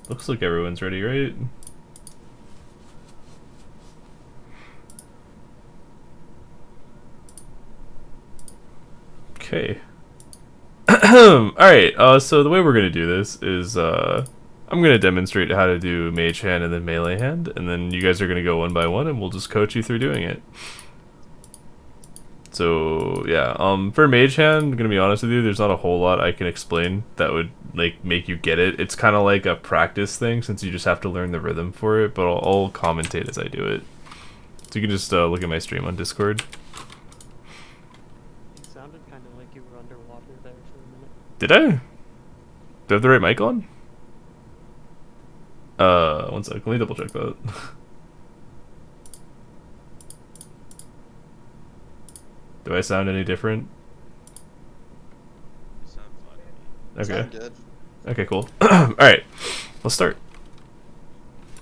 Looks like everyone's ready, right? Okay. Alright, so the way we're gonna do this is, I'm gonna demonstrate how to do Mage Hand and then Melee Hand, and then you guys are gonna go one by one and we'll just coach you through doing it. So, yeah, for Mage Hand, I'm gonna be honest with you, there's not a whole lot I can explain that would, like, make you get it. It's kind of like a practice thing, since you just have to learn the rhythm for it, but I'll commentate as I do it. So you can just, look at my stream on Discord. Did I? Do I have the right mic on? One sec, let me double check that. Do I sound any different? You sound fine. Okay. Sound good. Okay, cool. Alright, let's start.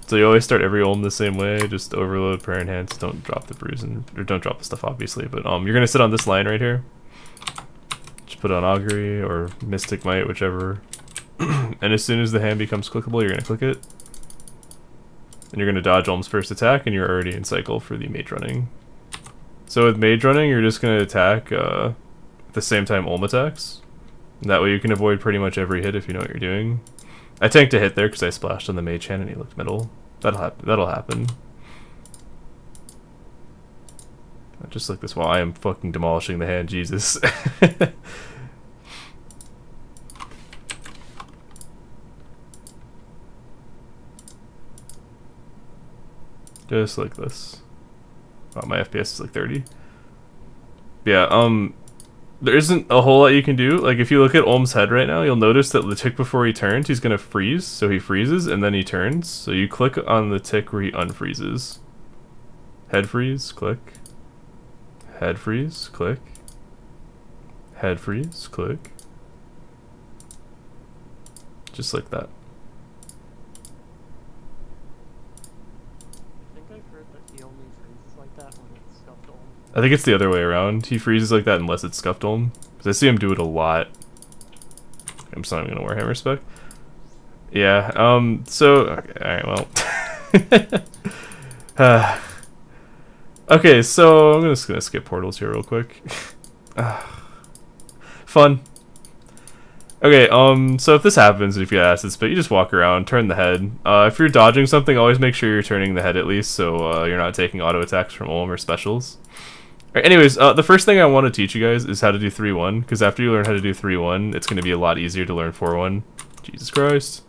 So you always start every Olm the same way, just overload, prayer enhance, don't drop the bruise, or don't drop the stuff obviously, but you're gonna sit on this line right here. Put on Augury or Mystic Might, whichever. And as soon as the hand becomes clickable, you're going to click it. And you're going to dodge Olm's first attack, and you're already in cycle for the Mage Running. So with Mage Running, you're just going to attack at the same time Olm attacks. And that way you can avoid pretty much every hit if you know what you're doing. I tanked a hit there because I splashed on the Mage Hand and he looked middle. That'll happen. Just like this while I am fucking demolishing the hand, Jesus. Just like this. Oh, my FPS is like 30. Yeah, there isn't a whole lot you can do. Like, if you look at Olm's head right now, you'll notice that the tick before he turns, he's gonna freeze. So he freezes, and then he turns. So you click on the tick where he unfreezes. Head freeze, click. Head freeze, click. Head freeze, click. Just like that. I think it's the other way around. He freezes like that unless it's scuffed Olm. Because I see him do it a lot. I'm just not even gonna Warhammer spec. Yeah, so... Okay, alright, well... okay, so I'm just gonna skip portals here real quick. Fun. Okay, so if this happens, if you get acid spit, you just walk around, turn the head. If you're dodging something, always make sure you're turning the head at least, so you're not taking auto attacks from Olm or specials. Alright, anyways, the first thing I want to teach you guys is how to do 3-1, because after you learn how to do 3-1, it's going to be a lot easier to learn 4-1. Jesus Christ.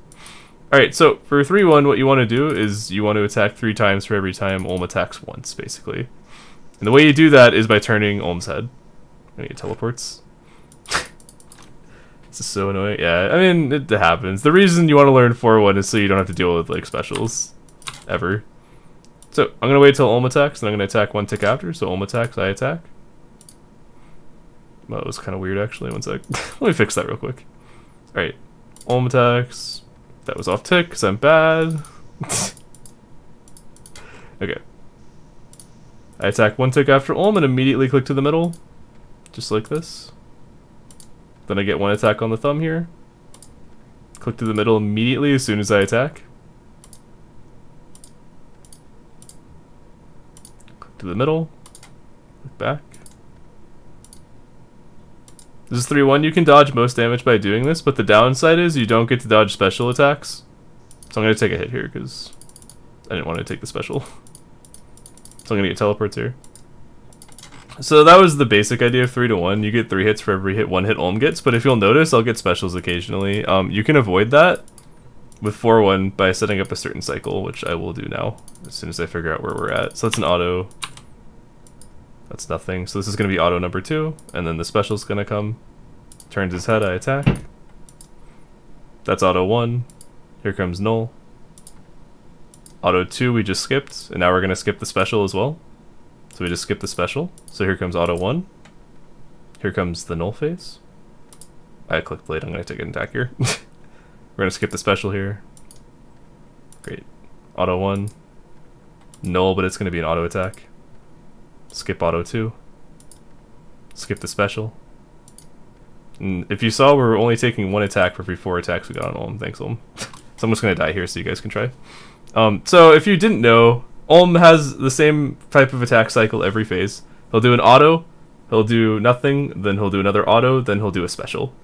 Alright, so for 3-1, what you want to do is you want to attack 3 times for every time Olm attacks once, basically. And the way you do that is by turning Olm's head. I need teleports. This is so annoying. Yeah, I mean, it happens. The reason you want to learn 4-1 is so you don't have to deal with, like, specials. Ever. So, I'm going to wait till Olm attacks, and I'm going to attack 1 tick after. So, Olm attacks, I attack. Well, that was kind of weird, actually. 1 sec. Let me fix that real quick. Alright. Olm attacks. That was off tick, because I'm bad. Okay. I attack 1 tick after Olm and immediately click to the middle. Just like this. Then I get 1 attack on the thumb here. Click to the middle immediately as soon as I attack. Click to the middle. Click back. This is 3-1. You can dodge most damage by doing this, but the downside is you don't get to dodge special attacks. So I'm going to take a hit here because I didn't want to take the special. So I'm going to get teleports here. So that was the basic idea of 3-1. You get 3 hits for every hit 1 hit Olm gets, but if you'll notice, I'll get specials occasionally. You can avoid that with 4-1 by setting up a certain cycle, which I will do now, as soon as I figure out where we're at. So that's an auto. That's nothing. So this is going to be auto number 2, and then the special's going to come. Turns his head, I attack. That's auto 1. Here comes null. Auto 2 we just skipped, and now we're going to skip the special as well. So we just skip the special. So here comes auto 1. Here comes the null phase. I clicked blade, I'm going to take an attack here. We're going to skip the special here. Great. Auto 1. Null, but it's going to be an auto attack. Skip auto 2. Skip the special. And if you saw, we're only taking 1 attack for every 4 attacks we got on Olm. Thanks, Olm. So I'm just gonna die here so you guys can try. So if you didn't know, Olm has the same type of attack cycle every phase. He'll do an auto, he'll do nothing, then he'll do another auto, then he'll do a special.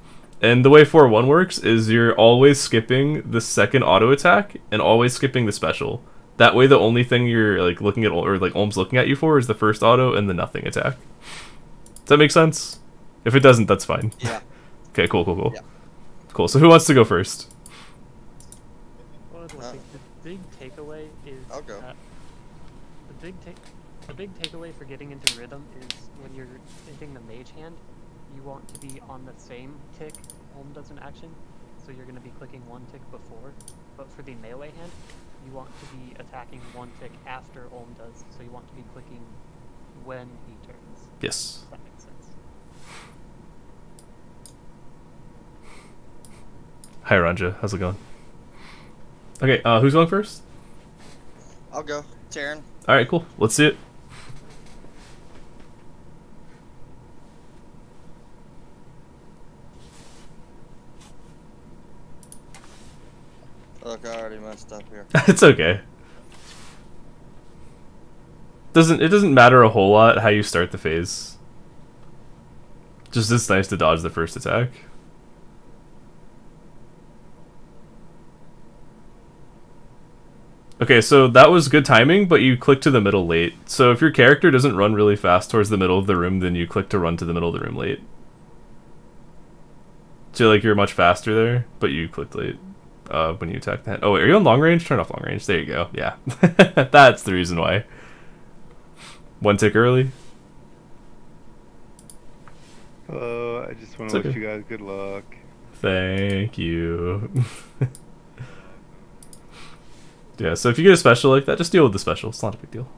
And the way 4-1 works is you're always skipping the second auto attack and always skipping the special. That way the only thing you're like looking at, or like Olm's looking at you for, is the first auto and the nothing attack. Does that make sense? If it doesn't, that's fine. Yeah. Okay, cool. Yeah. Cool, so who wants to go first? Well, the big takeaway is I'll go. The big takeaway for getting into rhythm is when you're hitting the mage hand, you want to be on the same tick Olm does an action, so you're going to be clicking one tick before. But for the melee hand, you want to be attacking one tick after Olm does, so you want to be clicking when he turns. Yes. If that makes sense. Hi, Ranja. How's it going? Okay, who's going first? I'll go. Taryn. Alright, cool. Let's see it. Look, I already messed up here. It's okay. It doesn't matter a whole lot how you start the phase. Just it's nice to dodge the first attack. Okay, so that was good timing, but you clicked to the middle late. So if your character doesn't run really fast towards the middle of the room, then you click to run to the middle of the room late. So like you're much faster there, but you clicked late when you attack the hand. Oh, wait, are you on long range? Turn off long range. There you go. Yeah, that's the reason why. One tick early. Hello, I just want to wish you guys good luck. Thank you. Yeah, so if you get a special like that, just deal with the special. It's not a big deal.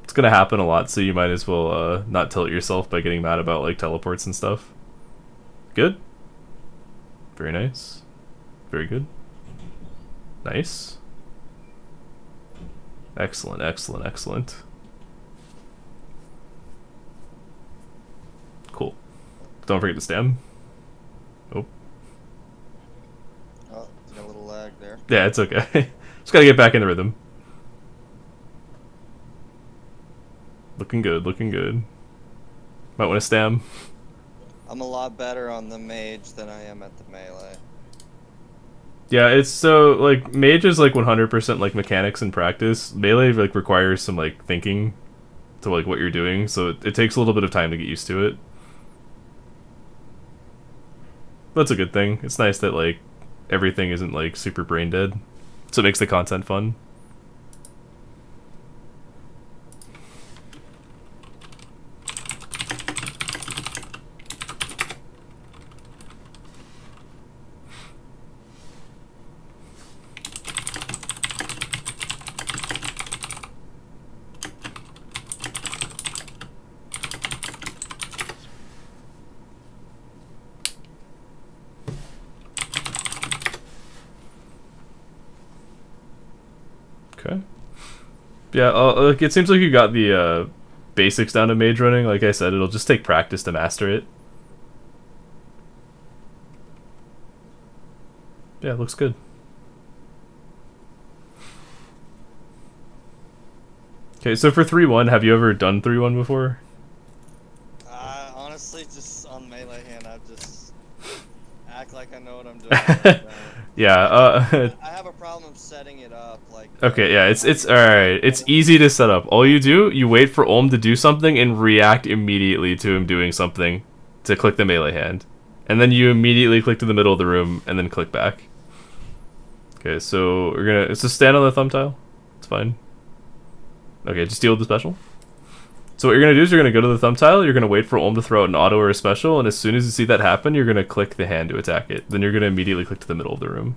It's gonna happen a lot, so you might as well not tilt yourself by getting mad about like teleports and stuff. Good. Very nice. Very good. Nice. Excellent, excellent, excellent. Cool. Don't forget to stem. Oh. Oh, got a little lag there. Yeah, it's okay. Just gotta get back in the rhythm. Looking good, looking good. Might want to stem. I'm a lot better on the mage than I am at the melee. Yeah, it's so, like, mage is, like, 100% like mechanics and practice. Melee, like, requires some, like, thinking to, like, what you're doing, so it takes a little bit of time to get used to it. That's a good thing. It's nice that, like, everything isn't, like, super brain dead. So it makes the content fun. Okay. Yeah, like, it seems like you got the basics down to mage running. Like I said, it'll just take practice to master it. Yeah, it looks good. Okay, so for 3-1, have you ever done 3-1 before? Honestly, just on melee hand, I just act like I know what I'm doing. Yeah, I have a problem setting it up. Like. okay, yeah, it's alright. It's easy to set up. All you do, you wait for Olm to do something and react immediately to him doing something to click the melee hand. And then you immediately click to the middle of the room and then click back. Okay, so we're gonna, it's just stand on the thumb tile. It's fine. Okay, just deal with the special. So what you're gonna do is you're gonna go to the thumb tile, you're gonna wait for Olm to throw out an auto or a special, and as soon as you see that happen, you're gonna click the hand to attack it. Then you're gonna immediately click to the middle of the room.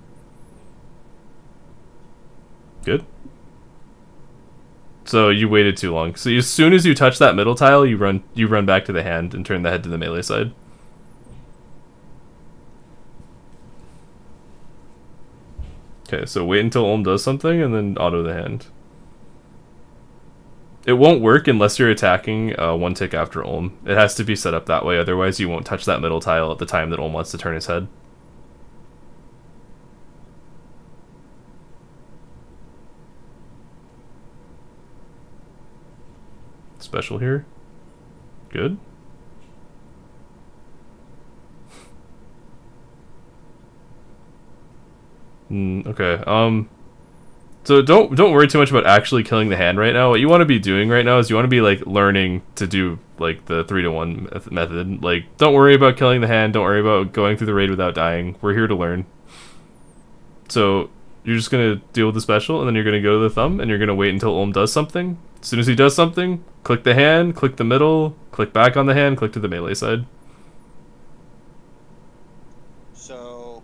Good. So you waited too long. So as soon as you touch that middle tile, you run back to the hand and turn the head to the melee side. Okay, so wait until Olm does something and then auto the hand. It won't work unless you're attacking one tick after Olm. It has to be set up that way, otherwise you won't touch that middle tile at the time that Olm wants to turn his head. Special here. Good. Okay. So don't worry too much about actually killing the hand right now. What you want to be doing right now is you want to be like learning to do like the 3-to-1 method. Like, don't worry about killing the hand. Don't worry about going through the raid without dying. We're here to learn. So you're just gonna deal with the special, and then you're gonna go to the thumb, and you're gonna wait until Ulm does something. As soon as he does something, click the hand, click the middle, click back on the hand, click to the melee side. So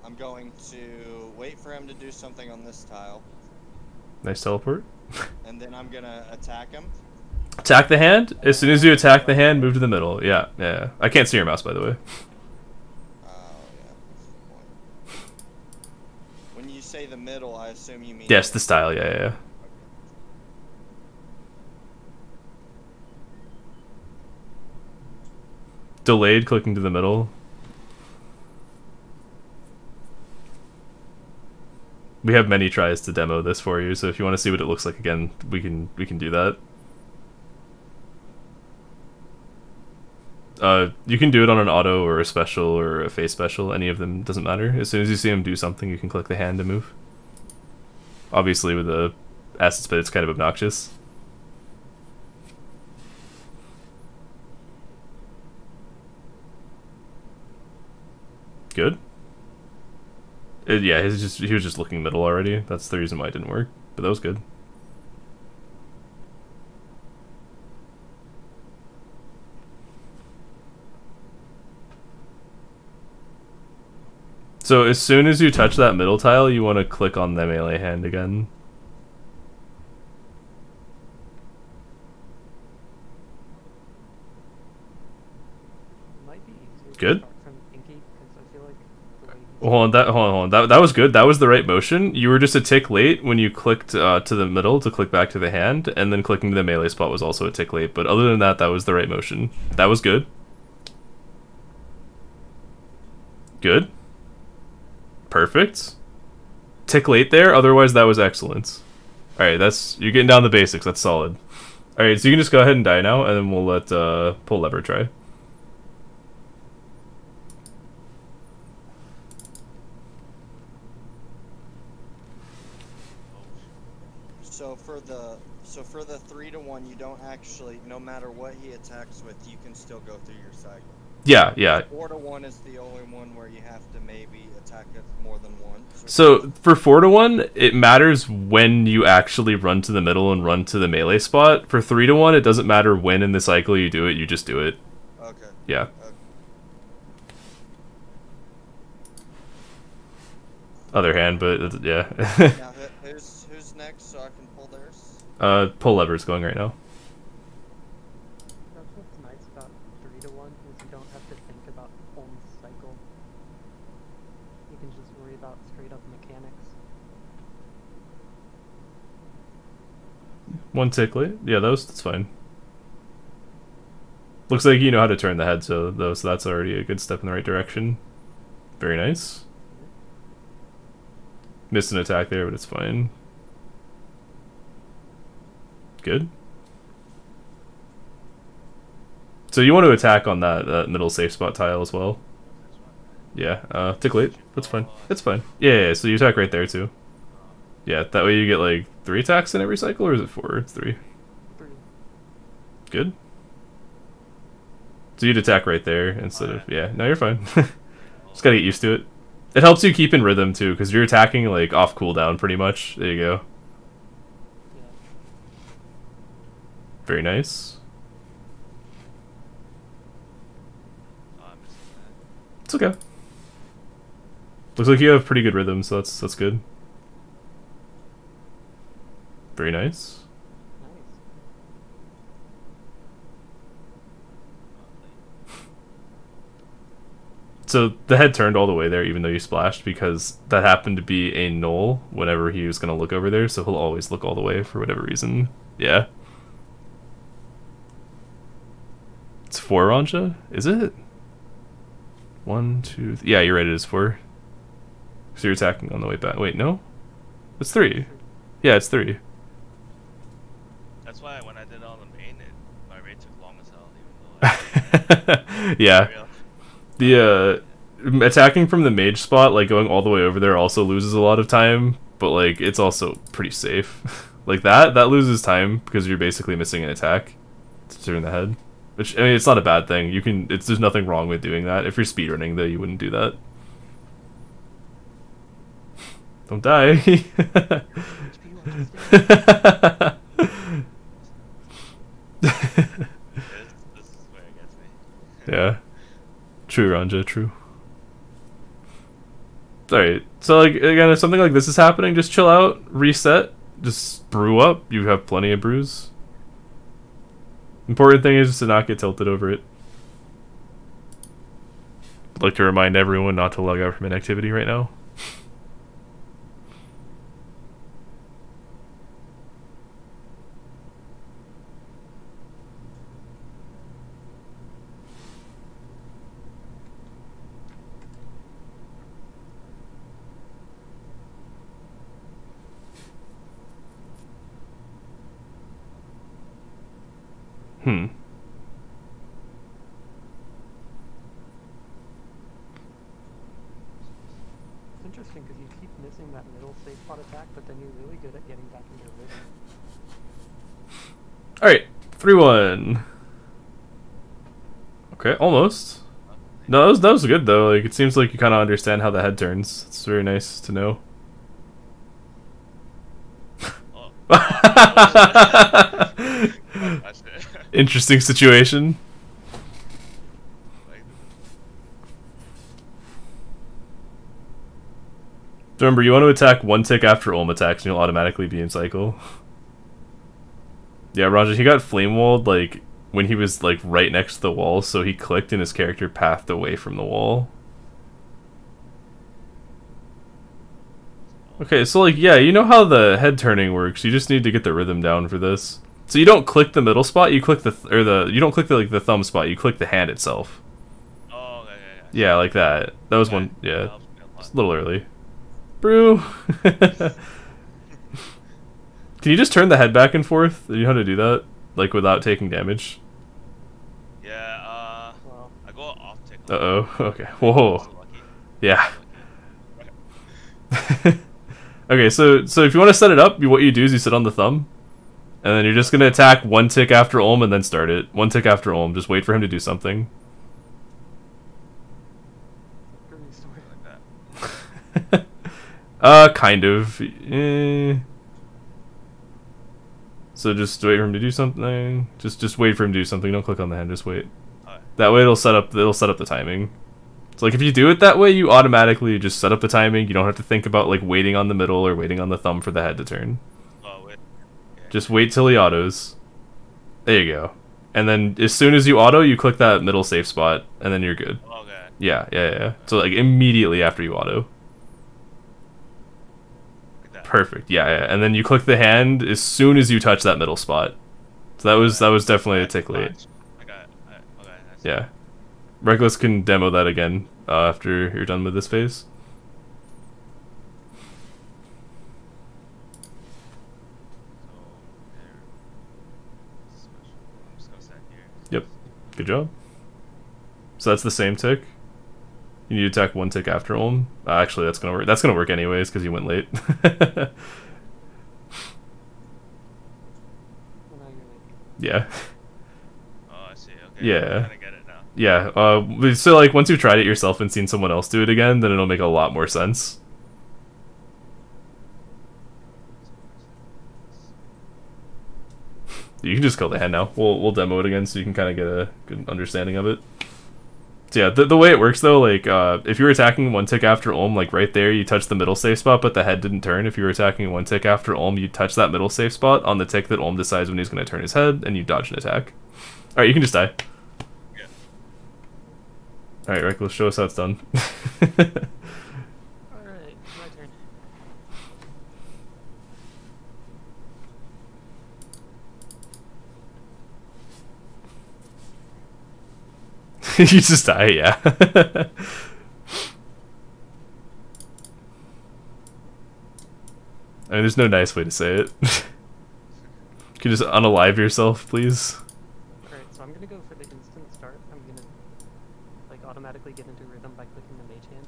I'm going to wait for him to do something on this tile. Nice teleport. And then I'm gonna attack him. Attack the hand. As soon as you attack the hand, move to the middle. Yeah, yeah. I can't see your mouse, by the way. When you say the middle, I assume you mean... Yes, the style, yeah, yeah. Delayed clicking to the middle. We have many tries to demo this for you, so if you want to see what it looks like again, we can do that. You can do it on an auto or a special or a face special. Any of them doesn't matter. As soon as you see him do something, you can click the hand to move. Obviously, with the acid spit, it's kind of obnoxious. Good. Yeah, he was just looking middle already. That's the reason why it didn't work. But that was good. So as soon as you touch that middle tile, you want to click on the melee hand again. Good. Hold on. That was good. That was the right motion. You were just a tick late when you clicked to the middle to click back to the hand, and then clicking to the melee spot was also a tick late. But other than that, that was the right motion. That was good. Good. Perfect. Tick late there, otherwise that was excellent. Alright, you're getting down the basics, that's solid. Alright, so you can just go ahead and die now, and then we'll let pull lever try. So for the 3-to-1, you don't actually, no matter what he attacks with, you can still go through your cycle. Yeah, yeah. 4-to-1 is the only one where you have to maybe attack it more than one. So for 4-to-1, it matters when you actually run to the middle and run to the melee spot. For 3-to-1, it doesn't matter when in the cycle you do it, you just do it. Okay. Yeah. Okay. Other hand, but yeah. Now, who's next so I can pull theirs? Pull lever's going right now. That's what's nice about 3-to-1 is you don't have to think about Holmes' cycle. You can just worry about straight up mechanics. One tick late. Yeah, that's fine. Looks like you know how to turn the head, so that's already a good step in the right direction. Very nice. Missed an attack there, but it's fine. Good. So you want to attack on that middle safe spot tile as well. Yeah, tick late. That's fine. It's fine. Yeah, so you attack right there too. Yeah, that way you get like 3 attacks in every cycle, or is it 4? It's 3. 3. Good. So you'd attack right there instead of... Yeah, no, you're fine. Just gotta get used to it. It helps you keep in rhythm too, because you're attacking like off cooldown pretty much. There you go. Yeah. Very nice. It's okay. Looks like you have pretty good rhythm, so that's good. Very nice. So the head turned all the way there even though you splashed, because that happened to be a null whenever he was going to look over there, so he'll always look all the way for whatever reason. Yeah. It's 4 Ranja? Is it? 1, 2... Yeah, you're right, it is 4. So you're attacking on the way back. Wait, no? It's 3. Yeah, it's 3. That's That's why when I did it on the main, my rate took long as hell, even though I yeah. The attacking from the mage spot, like going all the way over there, also loses a lot of time, but like it's also pretty safe. Like that loses time because you're basically missing an attack to turn the head. Which, I mean, it's not a bad thing. You can, there's nothing wrong with doing that. If you're speedrunning, though, you wouldn't do that. Don't die. this is where it gets me. Yeah. True, Ranja, true. Alright, so like, again, if something like this is happening, just chill out, reset, just brew up, you have plenty of brews. Important thing is just to not get tilted over it. I'd like to remind everyone not to log out from inactivity right now. It's interesting because you keep missing that middle safe spot attack, but then you're really good at getting back into rhythm. Alright, 3-1. Okay, almost. No, that was good though. Like, it seems like you kind of understand how the head turns. It's very nice to know. Interesting situation. Remember, you want to attack one tick after Ulm attacks and you'll automatically be in cycle. Yeah, Roger, he got flame walled like when he was like right next to the wall, so he clicked and his character pathed away from the wall. Okay, so like, yeah, you know how the head turning works. You just need to get the rhythm down for this. So you don't click the middle spot, you click you don't click the thumb spot, you click the hand itself. Oh, okay, yeah, like that. That was one, yeah. It's a little early. Brew. Can you just turn the head back and forth? Do you know how to do that? Like without taking damage? Yeah, I go off tick. Uh-oh, okay. Whoa. Yeah. Okay, so if you want to set it up, what you do is you sit on the thumb, and then you're just going to attack one tick after Ulm and then start it. One tick after Ulm, just wait for him to do something. Kind of. So just wait for him to do something. Just wait for him to do something. Don't click on the hand. Just wait. That way it'll set up the timing. So like if you do it that way, you automatically just set up the timing. You don't have to think about like waiting on the middle or waiting on the thumb for the head to turn. Oh, wait. Yeah. Just wait till he autos. There you go. And then as soon as you auto, you click that middle safe spot, and then you're good. Okay. Yeah. So like immediately after you auto. Perfect. Yeah. And then you click the hand as soon as you touch that middle spot. So that was definitely a tick late. I got it. Okay. Yeah. Reckless can demo that again after you're done with this phase. Yep. Good job. So that's the same tick. You need to attack one tick after Ulm. Actually, that's gonna work. That's gonna work anyways because you went late. Yeah. Oh, I see. Okay. Yeah. I get it now. Yeah. So like once you've tried it yourself and seen someone else do it again, then it'll make a lot more sense. You can just kill the hand now. We'll demo it again so you can kind of get a good understanding of it. So yeah, the way it works though, like if you're attacking one tick after Ulm, like right there, you touch the middle safe spot, but the head didn't turn. If you were attacking one tick after Ulm, you touch that middle safe spot on the tick that Ulm decides when he's going to turn his head, and you dodge an attack. All right, you can just die. Yeah. All right, Reckless, show us how it's done. All right, my turn. You just die, yeah. I mean, there's no nice way to say it. Can you just unalive yourself, please? Alright, so I'm gonna go for the instant start. I'm gonna like automatically get into rhythm by clicking the mage hand.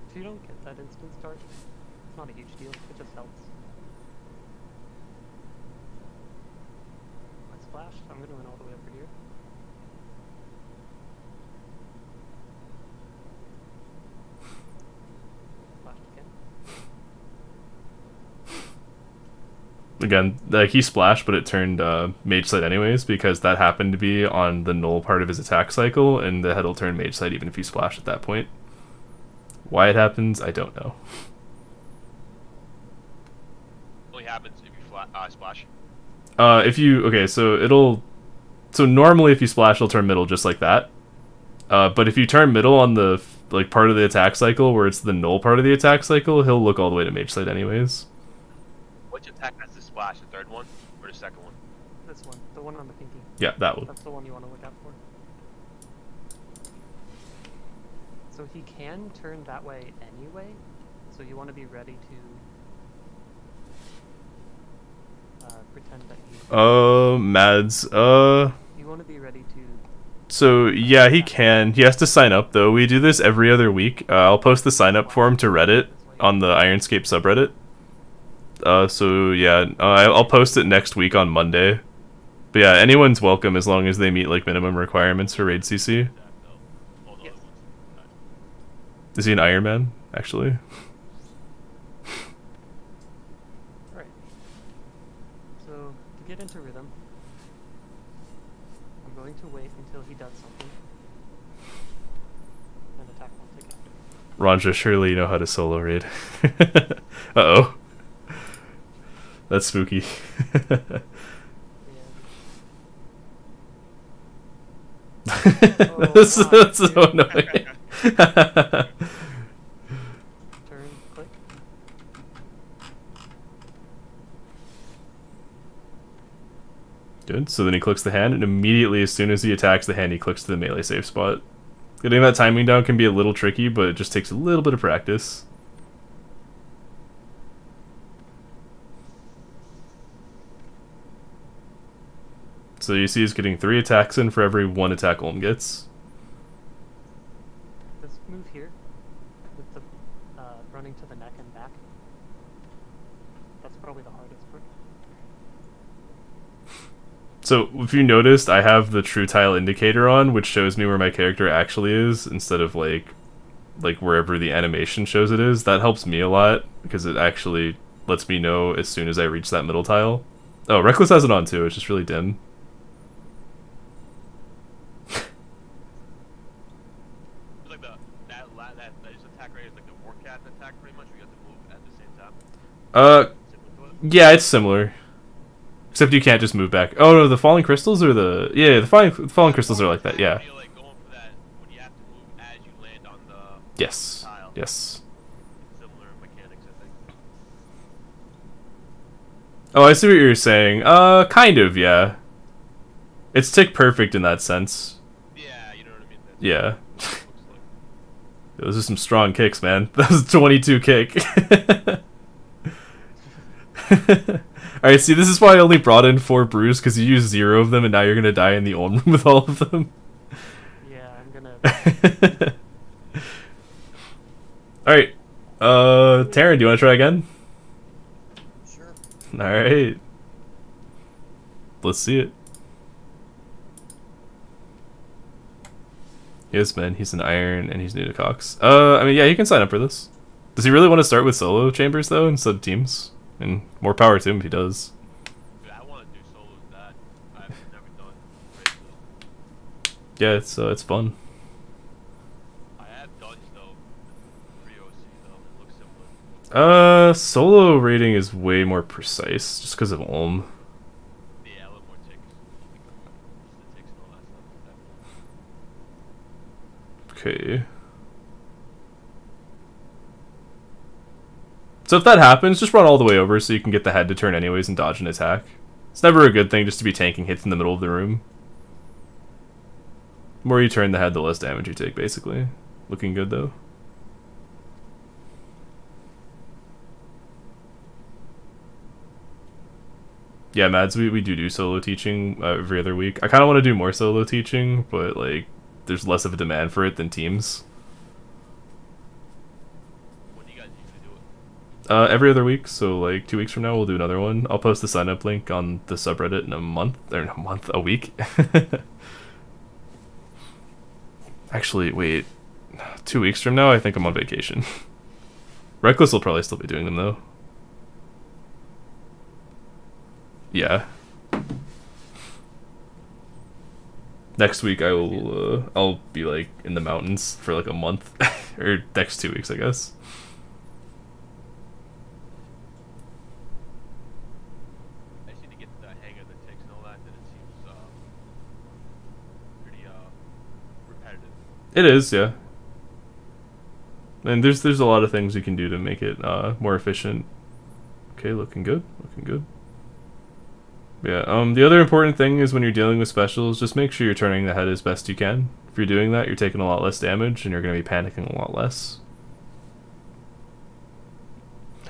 If you don't get that instant start, it's not a huge deal, it just helps. I splashed, I'm gonna run all the way over here. Splashed again. Again, like he splashed, but it turned Mage Sight anyways, because that happened to be on the null part of his attack cycle, and the head will turn Mage Sight even if you splash at that point. Why it happens, I don't know. Only happens if you splash. Okay, so normally if you splash, it'll turn middle just like that. But if you turn middle on the like part of the attack cycle where it's the null part of the attack cycle, he'll look all the way to Mage Sight anyways. Which attack has the splash? The third one or the second one? This one, the one on the pinky. Yeah, that one. That's the one you want to look out for. So he can turn that way anyway, so you want to be ready to pretend that you... Mads, You want to be ready to... So, yeah, he can. He has to sign up, though. We do this every other week. I'll post the sign-up form to Reddit on the Ironscape subreddit. So, yeah, I'll post it next week on Monday. But yeah, anyone's welcome as long as they meet, like, minimum requirements for Raid CC. Yes. Is he an Iron Man, actually? Alright. So, to get into rhythm, I'm going to wait until he does something, and attack one tick after. Ranja, surely you know how to solo raid. Uh-oh. That's spooky. That's so annoying. Turn, click. Good. So then he clicks the hand, and immediately as soon as he attacks the hand, he clicks to the melee safe spot. Getting that timing down can be a little tricky, but it just takes a little bit of practice. So you see he's getting 3 attacks in for every 1 attack Olm gets. This move here, with the running to the neck and back, that's probably the hardest part. So if you noticed, I have the true tile indicator on, which shows me where my character actually is, instead of like wherever the animation shows it is. That helps me a lot, because it actually lets me know as soon as I reach that middle tile. Oh, Reckless has it on too, it's just really dim. Yeah, it's similar. Except you can't just move back. Oh no, the falling crystals or the... Yeah, the falling crystals are like that, yeah. Yes. Yes. Oh, I see what you're saying. Kind of, yeah. It's tick perfect in that sense. Yeah, you know what I mean? Yeah. Those are some strong kicks, man. That was a 22 kick. Alright, see, this is why I only brought in 4 brews, because you used 0 of them, and now you're gonna die in the Olm room with all of them. Yeah, I'm gonna... Alright, Taryn, do you want to try again? Sure. Alright. Let's see it. Yes, man, he's an Iron, and he's new to CoX. I mean, yeah, he can sign up for this. Does he really want to start with solo chambers, though, instead of teams? And more power to him if he does. Dude, I want to do solos that I've never done. Yeah, it's fun. I have done though. 3OC though. It looks similar. Solo rating is way more precise, just because of Olm. Yeah, a little more ticks. Just the ticks and all that stuff. Okay. So if that happens, just run all the way over so you can get the head to turn anyways and dodge an attack. It's never a good thing just to be tanking hits in the middle of the room. The more you turn the head, the less damage you take, basically. Looking good, though. yeah, Mads, we do solo teaching every other week. I kind of want to do more solo teaching, but like there's less of a demand for it than teams. When do you guys usually do it? Every other week, so like 2 weeks from now we'll do another one. I'll post the sign up link on the subreddit in a week. Actually, wait, 2 weeks from now I think I'm on vacation. Reckless will probably still be doing them though. Yeah. Next week I will I'll be like in the mountains for like a month or next 2 weeks I guess. I just need to get the hang of the ticks and all that, then it seems pretty repetitive. It is, yeah. And there's a lot of things you can do to make it more efficient. Okay, looking good, looking good. Yeah, the other important thing is when you're dealing with specials, just make sure you're turning the head as best you can. If you're doing that, you're taking a lot less damage, and you're going to be panicking a lot less.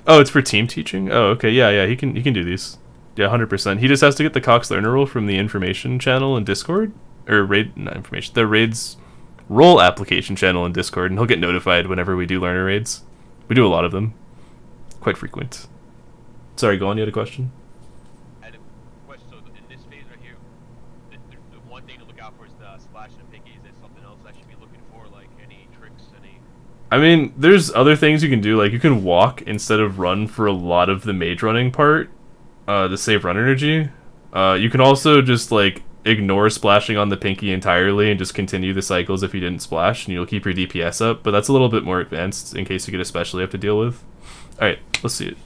Oh, it's for team teaching? Oh, okay, yeah, he can do these. Yeah, 100%. He just has to get the CoX learner role from the information channel in Discord. Or raid, not information, the raids role application channel in Discord, and he'll get notified whenever we do learner raids. We do a lot of them. Quite frequent. Sorry, go on, you had a question? I mean, there's other things you can do, like you can walk instead of run for a lot of the mage running part, to save run energy. You can also just, like, ignore splashing on the pinky entirely and just continue the cycles if you didn't splash, and you'll keep your DPS up, but that's a little bit more advanced in case you get a special you have to deal with. Alright, let's see it.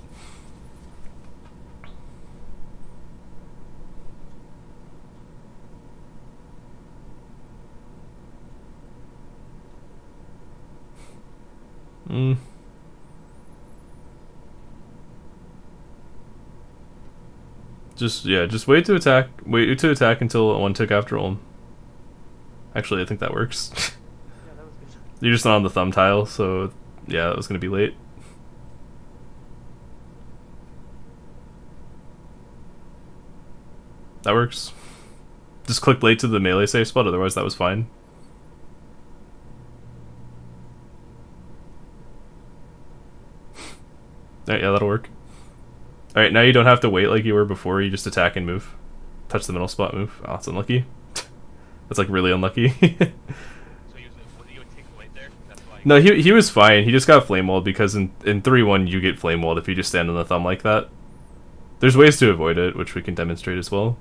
Just wait to attack. Wait to attack until one tick after Ulm. Actually, I think that works. Yeah, that was good. You're just not on the thumb tile, so yeah, that was gonna be late. That works. Just click late to the melee safe spot, otherwise that was fine. Alright, yeah, that'll work. Alright, now you don't have to wait like you were before, you just attack and move. Touch the middle spot, move. Oh, that's unlucky. That's like really unlucky. So was he gonna take point there? That's why No, he was fine. He just got flame walled because in 3-1 you get flame walled if you just stand on the thumb like that. There's ways to avoid it, which we can demonstrate as well.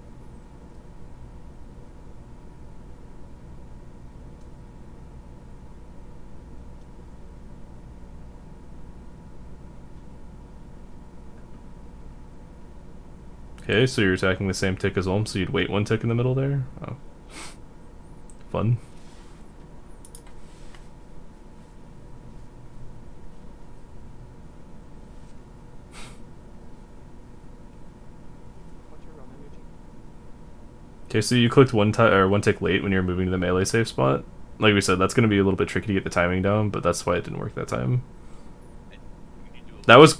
Okay, so you're attacking the same tick as Ulm, so you'd wait one tick in the middle there? Oh. Fun. What's your run energy? Okay, so you clicked one tick late when you're moving to the melee safe spot. Like we said, that's going to be a little bit tricky to get the timing down, but that's why it didn't work that time. That was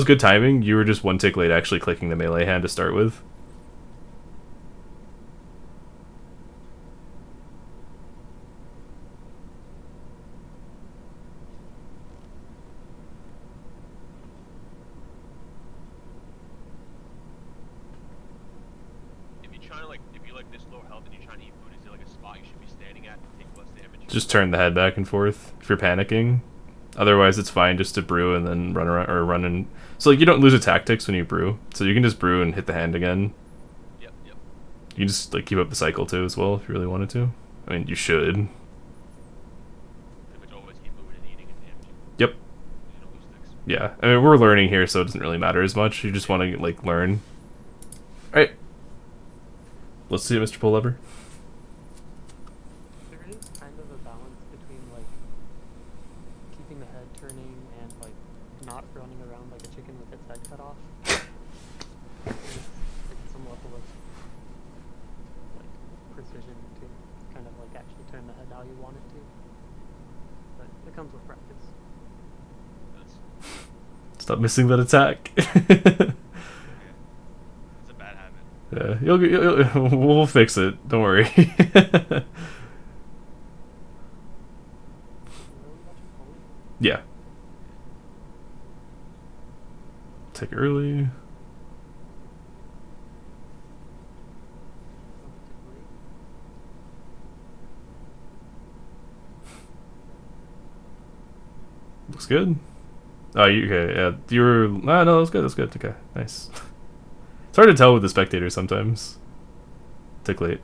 good timing. You were just one tick late actually clicking the melee hand to start with. If you like this low health and you're trying to eat food, is there like a spot you should be standing at to take less damage? Just turn the head back and forth if you're panicking. Otherwise, it's fine just to brew and then run around or run in. So like you don't lose a tactics when you brew, so you can just brew and hit the hand again. Yep. You can just like keep up the cycle too as well if you really wanted to. I mean, you should. Pretty much always keep moving and eating and damaging. Yep. You don't lose ticks. Yeah, I mean we're learning here, so it doesn't really matter as much. You just want to like learn. All right. Let's see it, Mr. Pull Lever. There is kind of a balance between like keeping the head turning and like not running around like a chicken with its head cut off. There's like some level of like precision to kind of like actually turn the head how you want it to. But it comes with practice. Stop missing that attack. It's a bad Yeah, we'll fix it. Don't worry. Yeah. Take early. Looks good. Oh, you okay? Yeah, you were. Ah, no, that's good. That's good. Okay, nice. It's hard to tell with the spectators sometimes. Tick late.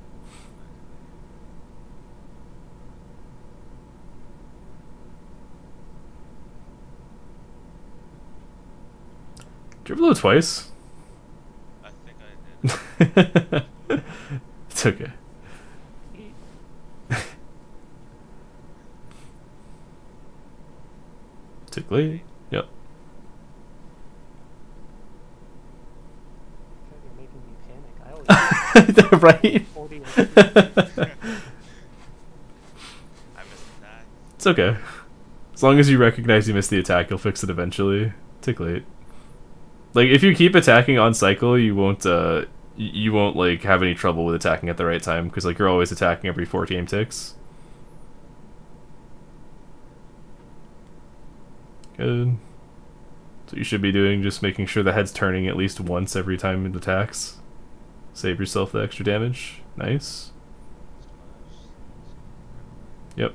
Did you ever blow twice? I think I did. It's okay. Tick late. Yep. You're making me panic. I always Right? 40 I missed that. It's okay. As long as you recognize you missed the attack, you'll fix it eventually. Tick late. Like, if you keep attacking on cycle, you won't like have any trouble with attacking at the right time, because like you're always attacking every 4 game ticks. Good. So you should be doing just making sure the head's turning at least once every time it attacks. Save yourself the extra damage. Nice. Yep.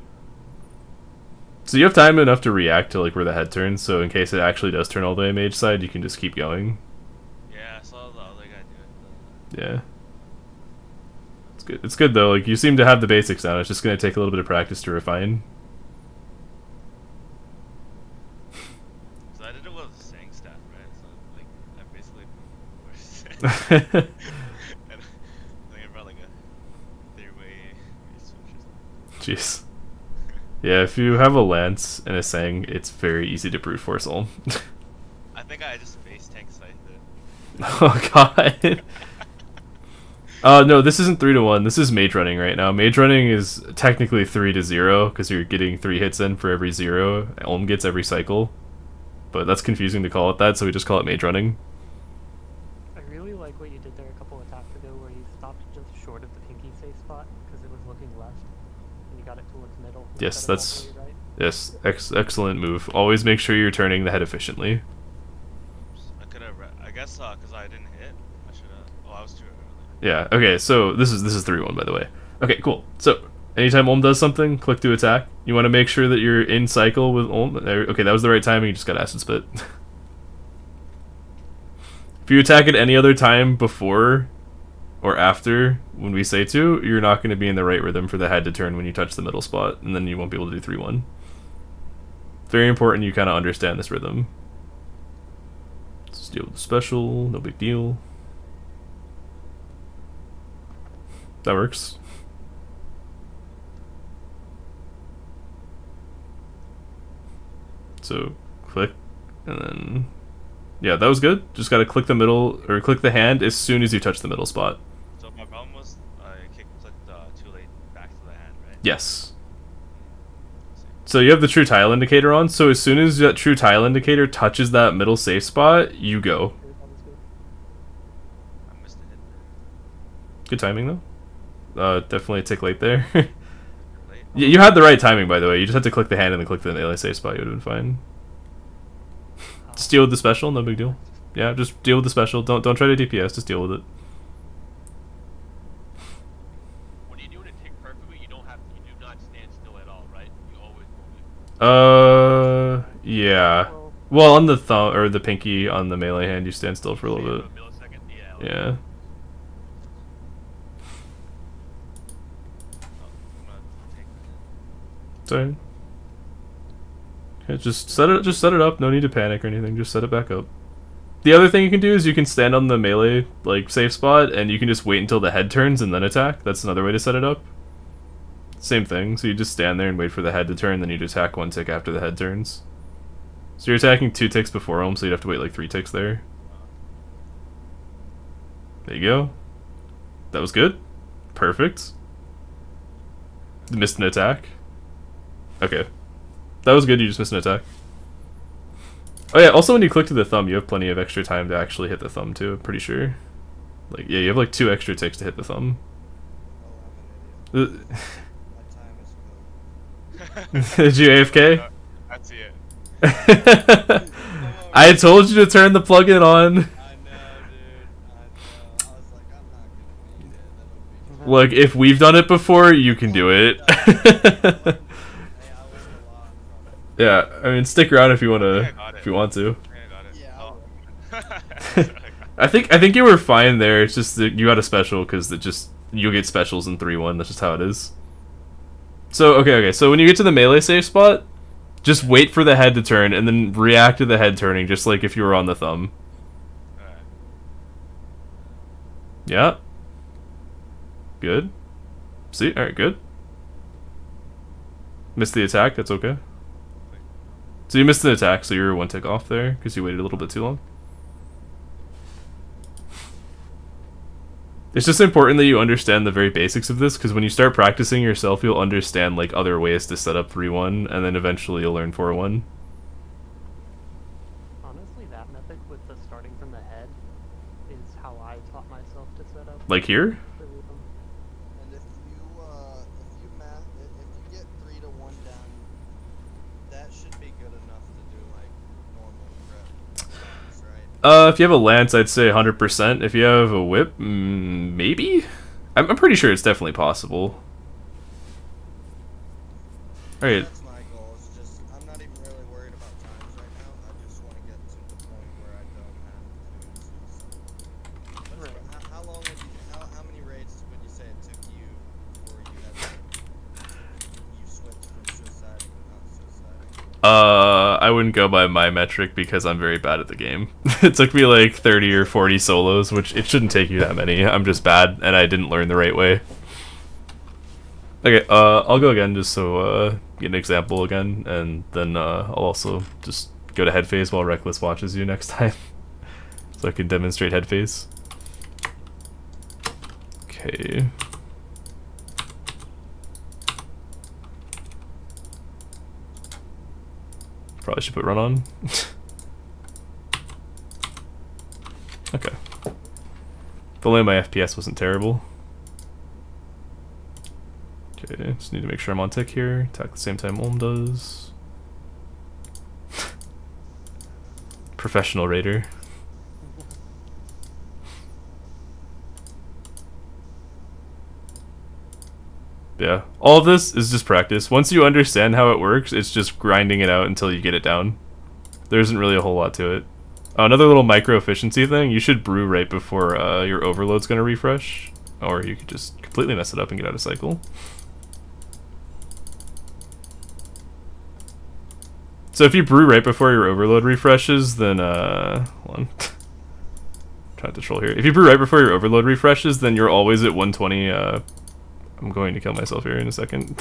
So you have time enough to react to like where the head turns, so in case it actually does turn all the way mage side, you can just keep going. Yeah, I saw the other guy do it. Yeah. It's good. It's good though, like you seem to have the basics down, it's just gonna take a little bit of practice to refine. So I did it with the saying staff, right? So like I basically worse. I think I brought like a 3-way switch or something. Jeez. Yeah, if you have a lance and a sang, it's very easy to brute force all. I think I just face tank scythed it. Oh god. No, this isn't 3-1. This is mage running right now. Mage running is technically 3-0 because you're getting 3 hits in for every 0 Olm gets every cycle. But that's confusing to call it that, so we just call it mage running. I really like what you did there a couple attacks ago, where you stopped just short of the pinky safe spot because it was looking left, and you got it towards middle. Yes, instead of that's all the way right. yes, excellent move. Always make sure you're turning the head efficiently. I could have. I guess because I didn't hit, I should have. Oh, I was too early. Yeah. Okay. So this is 3-1 by the way. Okay. Cool. So anytime Olm does something, click to attack. You want to make sure that you're in cycle with Olm. Okay, that was the right timing. You just got acid spit. If you attack at any other time before or after when we say to, you're not going to be in the right rhythm for the head to turn when you touch the middle spot, and then you won't be able to do 3-1. Very important you kind of understand this rhythm. Let's deal with the special, no big deal. That works. So click, and then yeah, that was good. Just gotta click the middle or click the hand as soon as you touch the middle spot. So my problem was I clicked too late back to the hand, right? Yes. So you have the true tile indicator on. So as soon as that true tile indicator touches that middle safe spot, you go. I missed a hit there. Good timing though. Definitely a tick late there. Late. Yeah, you had the right timing by the way. You just had to click the hand and then click the melee safe spot. You would have been fine. Just deal with the special, no big deal. Yeah, just deal with the special. Don't try to DPS. Just deal with it. When you're doing a tick perfectly, you do not stand still at all, right? You always move. Yeah. Well, on the thumb or the pinky on the melee hand, you stand still for a little bit. A millisecond, yeah. Yeah. Sorry. Okay, just set it up. No need to panic or anything. Just set it back up. The other thing you can do is you can stand on the melee like safe spot and you can just wait until the head turns and then attack. That's another way to set it up. Same thing. So you just stand there and wait for the head to turn, then you just attack 1 tick after the head turns. So you're attacking 2 ticks before him, so you'd have to wait like 3 ticks there. There you go. That was good. Perfect. Missed an attack. Okay. That was good, you just missed an attack. Oh yeah, also when you click to the thumb, you have plenty of extra time to actually hit the thumb too, I'm pretty sure. Like, yeah, you have like 2 extra ticks to hit the thumb. Oh, I'm an idiot. My time is code. Did you AFK? That's it. I told you to turn the plugin on. I know, dude. I know. I was like, I'm not gonna need it. That'll be Look, if we've done it before, you can do it. Hey, I learned a lot from it. Yeah, I mean, stick around if you I wanna, got it. if you want to. I got it. Yeah, I think you were fine there. It's just that you got a special because you'll get specials in 3-1. That's just how it is. So okay. So when you get to the melee safe spot, just wait for the head to turn and then react to the head turning, just like if you were on the thumb. Alright. Yeah. Good. See? Alright, good. Missed the attack, that's okay. So you missed the attack, so you're 1 tick off there, because you waited a little bit too long. It's just important that you understand the very basics of this, because when you start practicing yourself, you'll understand like other ways to set up 3-1, and then eventually you'll learn 4-1. Honestly, that method with the starting from the head is how I taught myself to set up. Like here? the rhythm. And if you get 3 to 1 down, that should be good enough to do like normal prep, right? If you have a lance, I'd say 100%. If you have a whip, maybe? I'm pretty sure it's definitely possible. Alright. That's my goal. It's just I'm not even really worried about times right now. I just want to get to the point where I don't have to lose. How long would you? How many raids would you say it took you before you switched from suiciding to not suiciding? I wouldn't go by my metric because I'm very bad at the game. It took me like 30 or 40 solos, which it shouldn't take you that many. I'm just bad, and I didn't learn the right way. Okay, I'll go again just so, get an example again, and then, I'll also just go to head phase while Reckless watches you next time. So I can demonstrate head phase. Okay. Probably should put run on. Okay. If only my FPS wasn't terrible. Okay, just need to make sure I'm on tick here. Attack the same time Olm does. Professional raider. Yeah, all of this is just practice. Once you understand how it works, it's just grinding it out until you get it down. There isn't really a whole lot to it. Another little micro efficiency thing, you should brew right before your overload's going to refresh, or you could just completely mess it up and get out of cycle. So if you brew right before your overload refreshes, then hold on. Trying to troll here. If you brew right before your overload refreshes, then you're always at 120. I'm going to kill myself here in a second.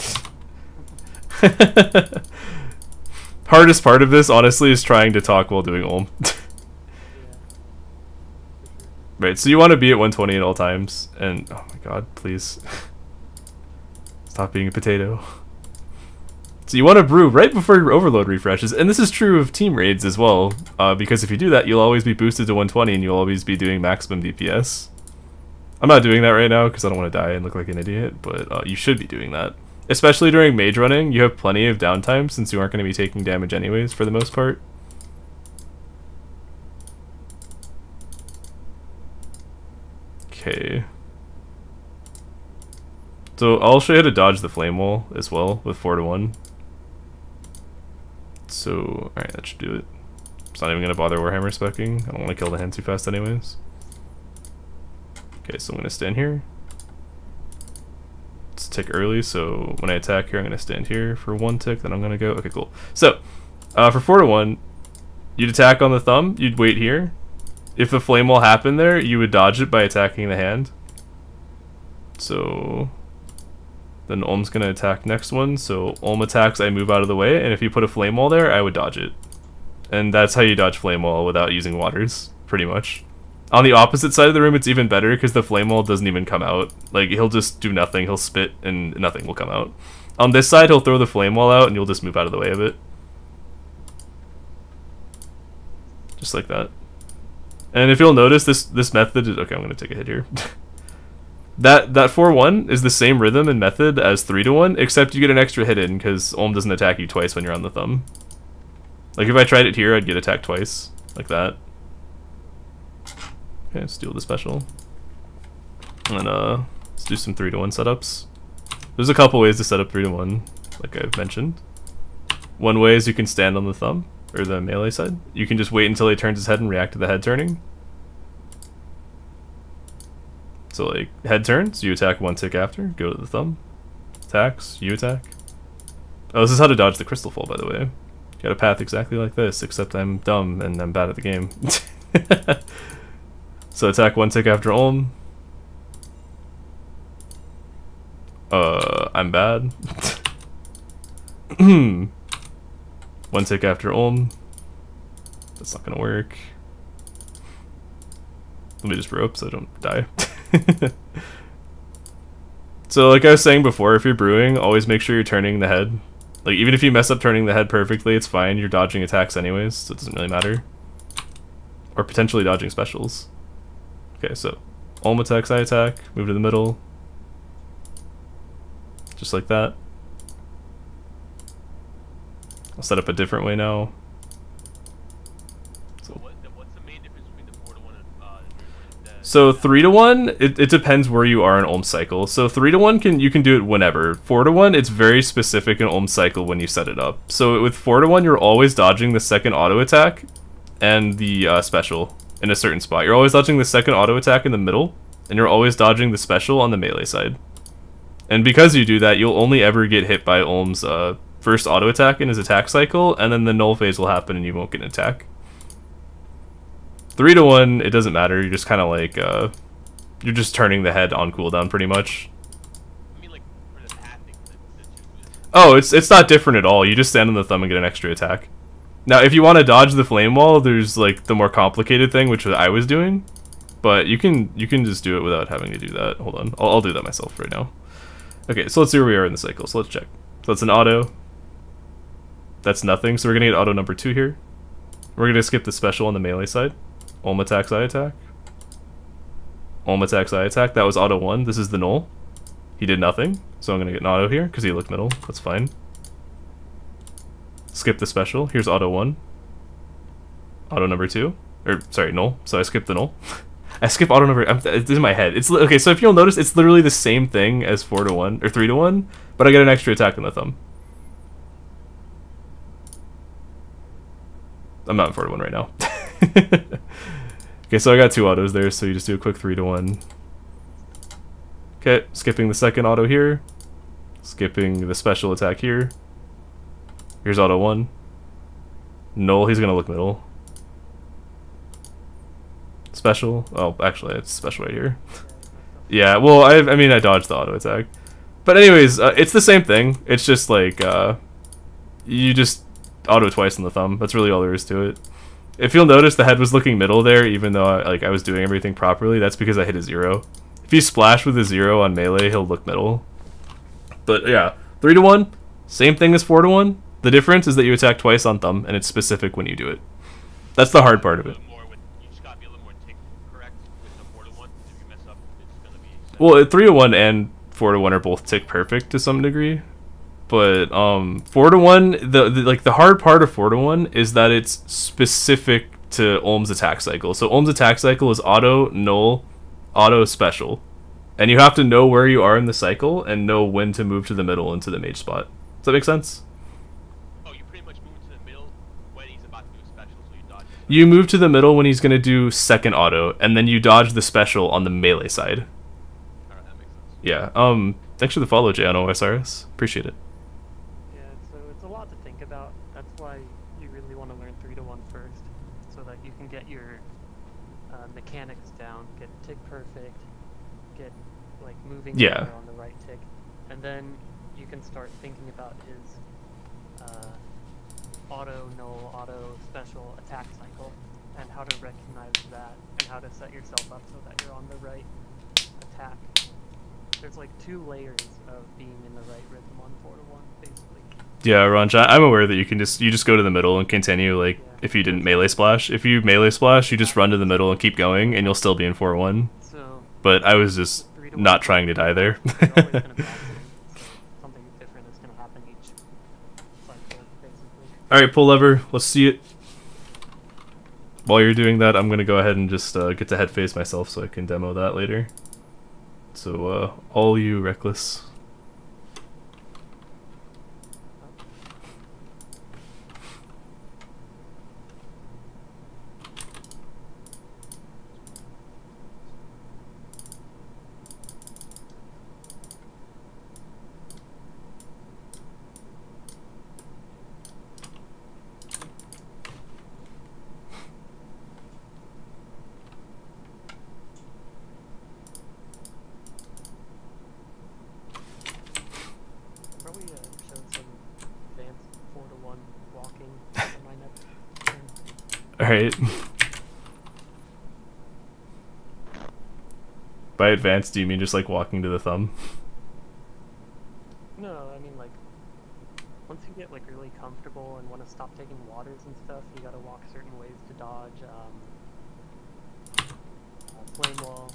Hardest part of this, honestly, is trying to talk while doing Olm. Right, so you want to be at 120 at all times, and oh my god, please. Stop being a potato. So you want to brew right before your overload refreshes, and this is true of team raids as well, because if you do that, you'll always be boosted to 120 and you'll always be doing maximum DPS. I'm not doing that right now because I don't want to die and look like an idiot, but you should be doing that. Especially during mage running, you have plenty of downtime since you aren't going to be taking damage anyways for the most part. Okay. So I'll show you how to dodge the flame wall as well with 4 to 1. So, alright, that should do it. It's not even going to bother Warhammer specking. I don't want to kill the hand too fast anyways. Okay, so I'm going to stand here. It's tick early, so when I attack here, I'm going to stand here for 1 tick, then I'm going to go. Okay, cool. So, for 4 to 1, you'd attack on the thumb, you'd wait here. If the flame wall happened there, you would dodge it by attacking the hand. So, then Olm's going to attack next one, so Olm attacks, I move out of the way, and if you put a flame wall there, I would dodge it. And that's how you dodge flame wall without using waters, pretty much. On the opposite side of the room, it's even better because the flame wall doesn't even come out. Like, he'll just do nothing, he'll spit, and nothing will come out. On this side, he'll throw the flame wall out, and you'll just move out of the way of it. Just like that. And if you'll notice, this method is... Okay, I'm going to take a hit here. that 4-1 is the same rhythm and method as 3-1, except you get an extra hit in, because Olm doesn't attack you twice when you're on the thumb. Like, if I tried it here, I'd get attacked twice. Like that. Okay, let's deal with the special. And, let's do some 3-1 setups. There's a couple ways to set up 3-1, like I've mentioned. One way is you can stand on the thumb, or the melee side. You can just wait until he turns his head and react to the head turning. So like, head turns, you attack 1 tick after, go to the thumb. Attacks, you attack. Oh, this is how to dodge the crystal fall, by the way. Got a path exactly like this, except I'm dumb and I'm bad at the game. So attack 1 tick after Olm. I'm bad. 1 tick after Olm. That's not gonna work. Let me just rope so I don't die. So like I was saying before, if you're brewing, always make sure you're turning the head. Like, even if you mess up turning the head perfectly, it's fine. You're dodging attacks anyways, so it doesn't really matter. Or potentially dodging specials. Okay, so Olm attacks, I attack, move to the middle. Just like that. I'll set up a different way now. What's the main difference between the 4-1 and 3-1? So 3-1, it depends where you are in Olm's cycle. So 3-1 you can do it whenever. 4-1, it's very specific in Olm's cycle when you set it up. So with 4-1, you're always dodging the second auto attack and the special in a certain spot. You're always dodging the second auto attack in the middle, and you're always dodging the special on the melee side. And because you do that, you'll only ever get hit by Olm's first auto attack in his attack cycle, and then the null phase will happen and you won't get an attack. 3-1, it doesn't matter. You're just kind of like, you're just turning the head on cooldown pretty much. I mean, like, for the pathing, Oh, it's not different at all. You just stand on the thumb and get an extra attack. Now, if you want to dodge the flame wall, there's like the more complicated thing, which I was doing. But you can just do it without having to do that. Hold on, I'll do that myself right now. Okay, so let's see where we are in the cycle. So let's check. So that's an auto. That's nothing. So we're gonna get auto number 2 here. We're gonna skip the special on the melee side. Olm attacks, I attack. Olm attacks, I attack. That was auto 1. This is the null. He did nothing, so I'm gonna get an auto here because he looked middle. That's fine. Skip the special. Here's auto 1. Auto number 2. Or sorry, null. So I skipped the null. I skip auto number. It's in my head. It's okay. So if you'll notice, it's literally the same thing as 4-1 or 3-1, but I get an extra attack on the thumb. I'm not in 4-1 right now. Okay, so I got 2 autos there, so you just do a quick 3-1. Okay, skipping the second auto here. Skipping the special attack here. Here's auto 1. Null, he's gonna look middle. Special. Oh, actually, it's special right here. Yeah, well, I mean, I dodged the auto attack. But anyways, it's the same thing. It's just like, you just auto twice on the thumb. That's really all there is to it. If you'll notice, the head was looking middle there, even though I was doing everything properly. That's because I hit a 0. If you splash with a 0 on melee, he'll look middle. But yeah, 3-1, same thing as 4-1. The difference is that you attack twice on thumb, and it's specific when you do it. That's the hard part of it. Well, 3-1 and 4-1 are both tick perfect to some degree, but 4-1, the hard part of 4-1 is that it's specific to Olm's attack cycle. So Olm's attack cycle is auto, null, auto, special, and you have to know where you are in the cycle and know when to move to the middle into the mage spot. Does that make sense? Oh, you pretty much move to the middle when he's about to do a special, so you dodge. You move to the middle when he's gonna do second auto, and then you dodge the special on the melee side. Yeah, thanks for the follow, Jawn OSRS. Appreciate it. Yeah, so it's a lot to think about. That's why you really want to learn 3-1 first, so that you can get your mechanics down, get tick perfect, get like moving on the right tick, and then you can start thinking about his auto, null, auto, special attack cycle, and how to recognize that, and how to set yourself up so that you're on the right attack. There's like 2 layers of being in the right rhythm on 4-1, basically. Yeah, Ronch, I'm aware that you just go to the middle and continue, like, if you didn't melee splash. If you melee splash, you just run to the middle and keep going, and you'll still be in 4-1. So, But I was just not trying to die there. they're always gonna bounce in, so something different is gonna happen each cycle, basically. Alright, pull lever. Let's see it. While you're doing that, I'm going to go ahead and just get to head phase myself so I can demo that later. So, all you reckless. Probably showed some advanced 4-to-1 walking in my next turn. Alright. By advanced, do you mean just like walking to the thumb? No, I mean like, once you get like really comfortable and want to stop taking waters and stuff, you gotta walk certain ways to dodge flame wall.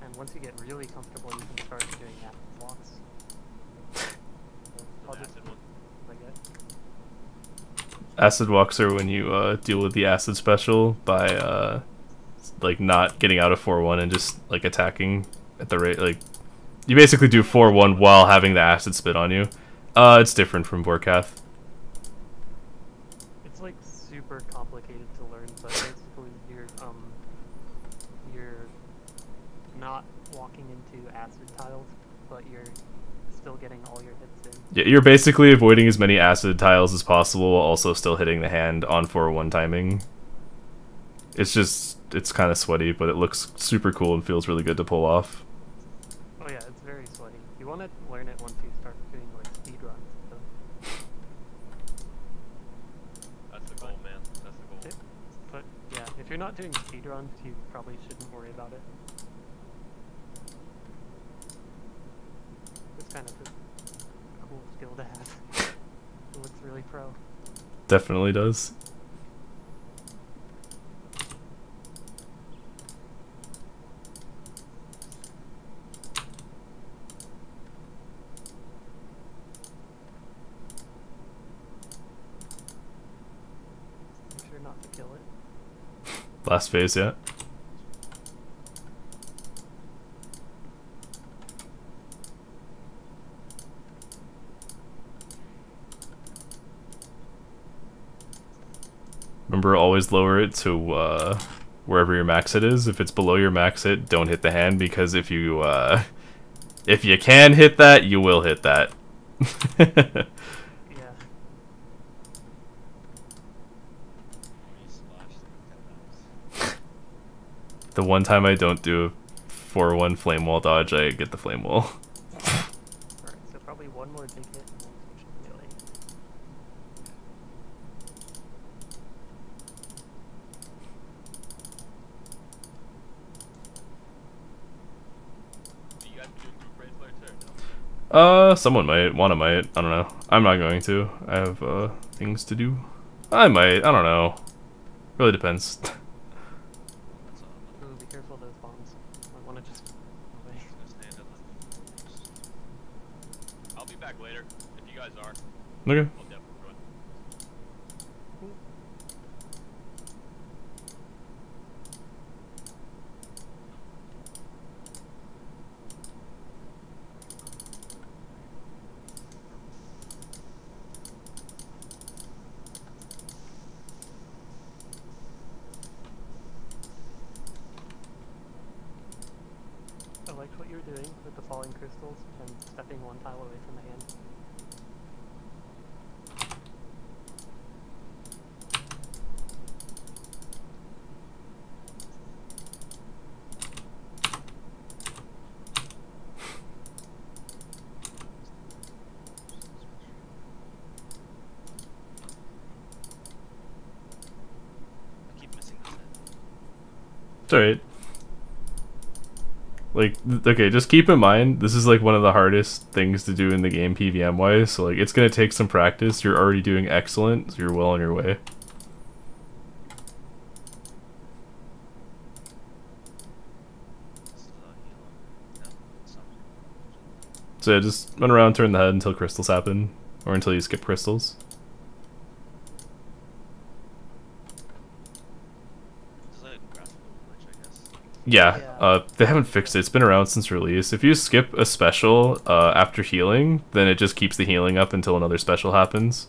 And once you get really comfortable, you can start doing acid walks. So I'll just, I guess. Acid walks are when you deal with the acid special by like not getting out of 4-1 and just like attacking at the rate, like you basically do 4-1 while having the acid spit on you. It's different from Vorkath. It's like super complicated to learn, but basically you're not walking into acid tiles, but you're still getting all your hits in. Yeah, you're basically avoiding as many acid tiles as possible while also still hitting the hand on 4-1 timing. It's kind of sweaty, but it looks super cool and feels really good to pull off. Oh yeah, it's very sweaty. You want to learn it once you start doing like speed runs. So. That's the goal, man. That's the goal. But yeah, if you're not doing speed runs, you probably shouldn't worry about it. It's kind of a cool skill to have. It looks really pro. Definitely does. Make sure not to kill it. Last phase, yeah. Remember, always lower it to wherever your max hit is. If it's below your max hit, don't hit the hand, because if you can hit that, you will hit that. Yeah. The one time I don't do a 4-1 flame wall dodge, I get the flame wall. Alright, so probably one more big hit and then switch to melee. Do you guys do group raid flares or no? Someone might. Wanna might. I don't know. I'm not going to. I have, things to do. I might. I don't know. Really depends. Ooh, be careful of those bombs. I want to just... away. Stand up. I'll be back later if you guys are. Okay. I'll definitely run. I liked what you were doing with the falling crystals and stepping one tile away from the hand. I keep missing this. It's alright. Like, okay, just keep in mind, this is like one of the hardest things to do in the game PVM wise, so like it's gonna take some practice. You're already doing excellent, so you're well on your way. So yeah, just run around, turn the head until crystals happen, or until you skip crystals. Yeah, they haven't fixed it. It's been around since release. If you skip a special after healing, then it just keeps the healing up until another special happens.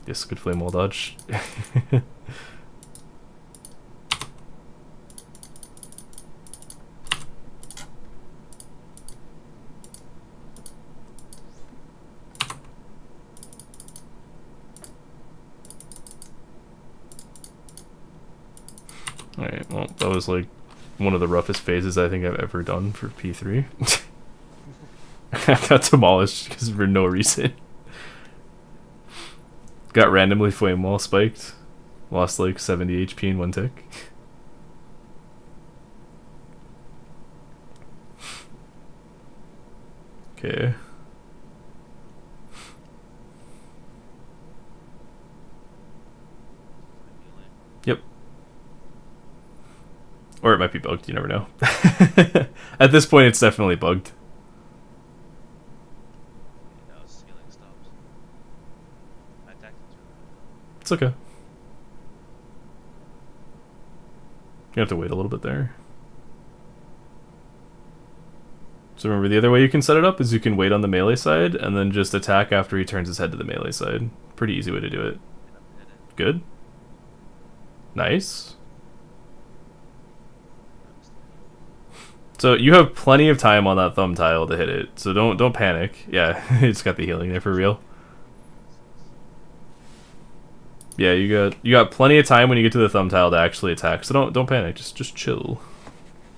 Yes, good flame wall dodge. Alright, well, that was like one of the roughest phases I think I've ever done for P3. I got demolished because for no reason. Got randomly flame wall spiked. Lost like 70 HP in one tick. Okay. Yep. Or it might be bugged, you never know. At this point, it's definitely bugged. It's okay. You have to wait a little bit there. So remember, the other way you can set it up is you can wait on the melee side and then just attack after he turns his head to the melee side. Pretty easy way to do it. Good. Nice. So you have plenty of time on that thumb tile to hit it, so don't panic. Yeah, it's got the healing there for real. Yeah, you got plenty of time when you get to the thumb tile to actually attack, so don't panic. Just chill.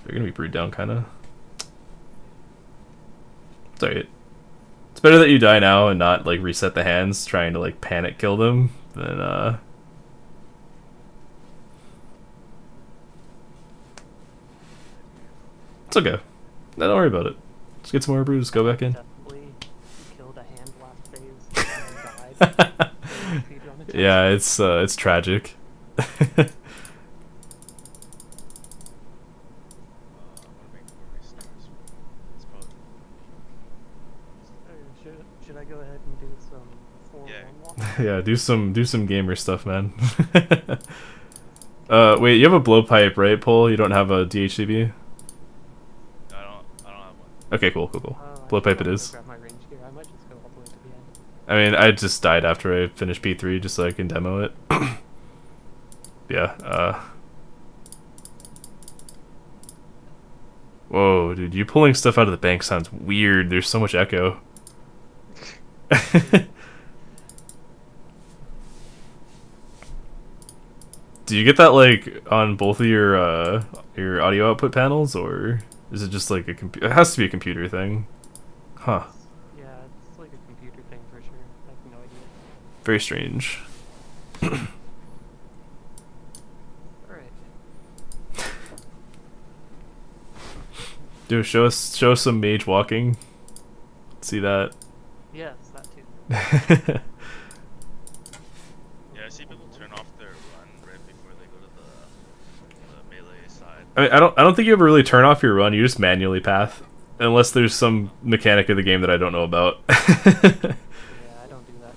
They're gonna be brewed down, kind of. It's alright. It's better that you die now and not like reset the hands trying to like panic kill them than It's okay. No, don't worry about it. Just get some more brews, go back in. Definitely killed a hand last phase and died. Yeah, it's tragic. Should I go ahead and do some 4-1 walk? Yeah, do some gamer stuff, man. Wait, you have a blowpipe, right, Pole? You don't have a DHCB? I don't have one. Okay, cool. Blowpipe it is. Grab my range gear. I might just go all the way to the end. I mean, I just died after I finished P3 just so I can demo it. Yeah, Whoa, dude, you pulling stuff out of the bank sounds weird. There's so much echo. Do you get that like on both of your audio output panels, or is it just like a computer? It has to be a computer thing, huh? Yeah, it's like a computer thing for sure. I have no idea. Very strange. Alright. Dude, show us some mage walking. See that? Yes, that too. Yeah, I see people turn off their run right before they go to the melee side. I mean, I don't think you ever really turn off your run. You just manually path, unless there's some mechanic of the game that I don't know about. Yeah, I don't do that.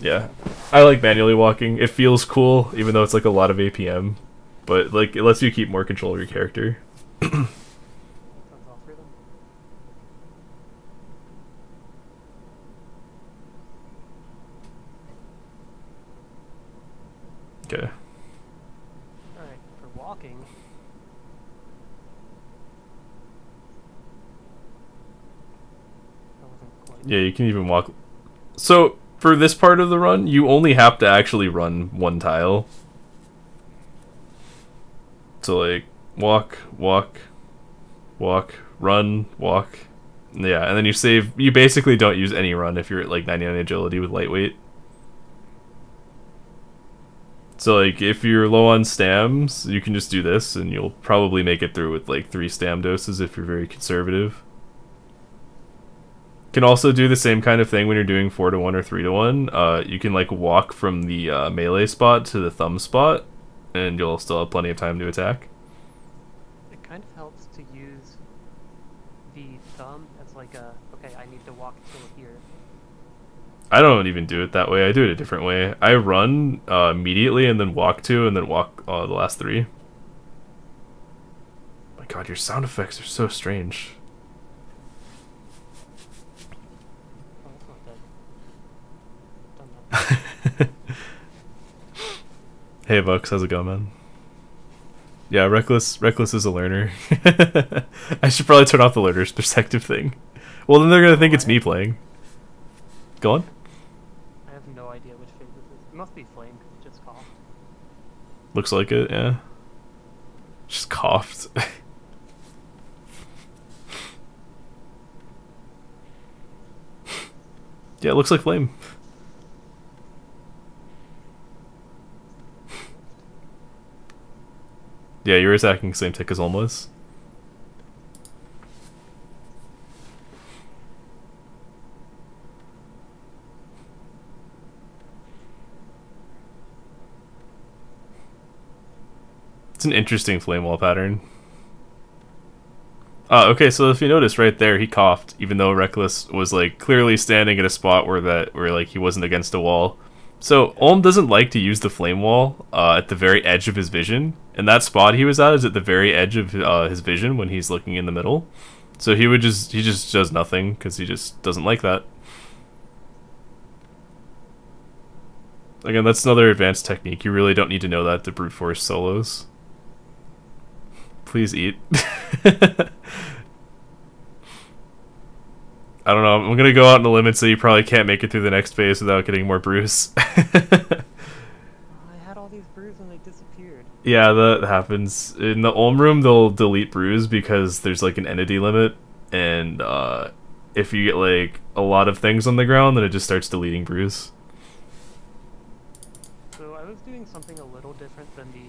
Yeah, I like manually walking. It feels cool, even though it's like a lot of APM, but like it lets you keep more control of your character. Sounds off rhythm. Okay. Alright, for walking. That wasn't quite. Yeah, you can even walk. So for this part of the run, you only have to actually run one tile. So like walk, run, walk. Yeah, and then you save. You basically don't use any run if you're at like 99 agility with lightweight. So like if you're low on stams, you can just do this and you'll probably make it through with like 3 stam doses if you're very conservative. Can also do the same kind of thing when you're doing 4-to-1 or 3-to-1. You can like walk from the melee spot to the thumb spot, and you'll still have plenty of time to attack. It kind of helps to use the thumb as like a, okay, I need to walk till here. I don't even do it that way. I do it a different way. I run immediately and then walk 2 and then walk the last 3. My god, your sound effects are so strange. Hey Bucks, how's it going, man? Yeah, Reckless is a learner. I should probably turn off the learner's perspective thing. Well, then they're gonna think it's me playing. Go on. I have no idea which phase this is. It must be Flame, because it just coughed. Looks like it, yeah. Just coughed. Yeah, it looks like Flame. Yeah, you're attacking the same tick as Olm was. It's an interesting flame wall pattern. Okay, so if you notice right there, he coughed, even though Reckless was like clearly standing at a spot where like he wasn't against a wall. So Olm doesn't like to use the flame wall at the very edge of his vision, and that spot he was at is at the very edge of his vision when he's looking in the middle. So he just does nothing because he just doesn't like that. Again, that's another advanced technique. You really don't need to know that to brute force solos. Please eat. I don't know, I'm gonna go out on the limit so you probably can't make it through the next phase without getting more brews. I had all these brews and they disappeared. Yeah, that happens. In the Olm room, they'll delete brews because there's like an entity limit, and if you get like a lot of things on the ground, then it just starts deleting brews. So I was doing something a little different than the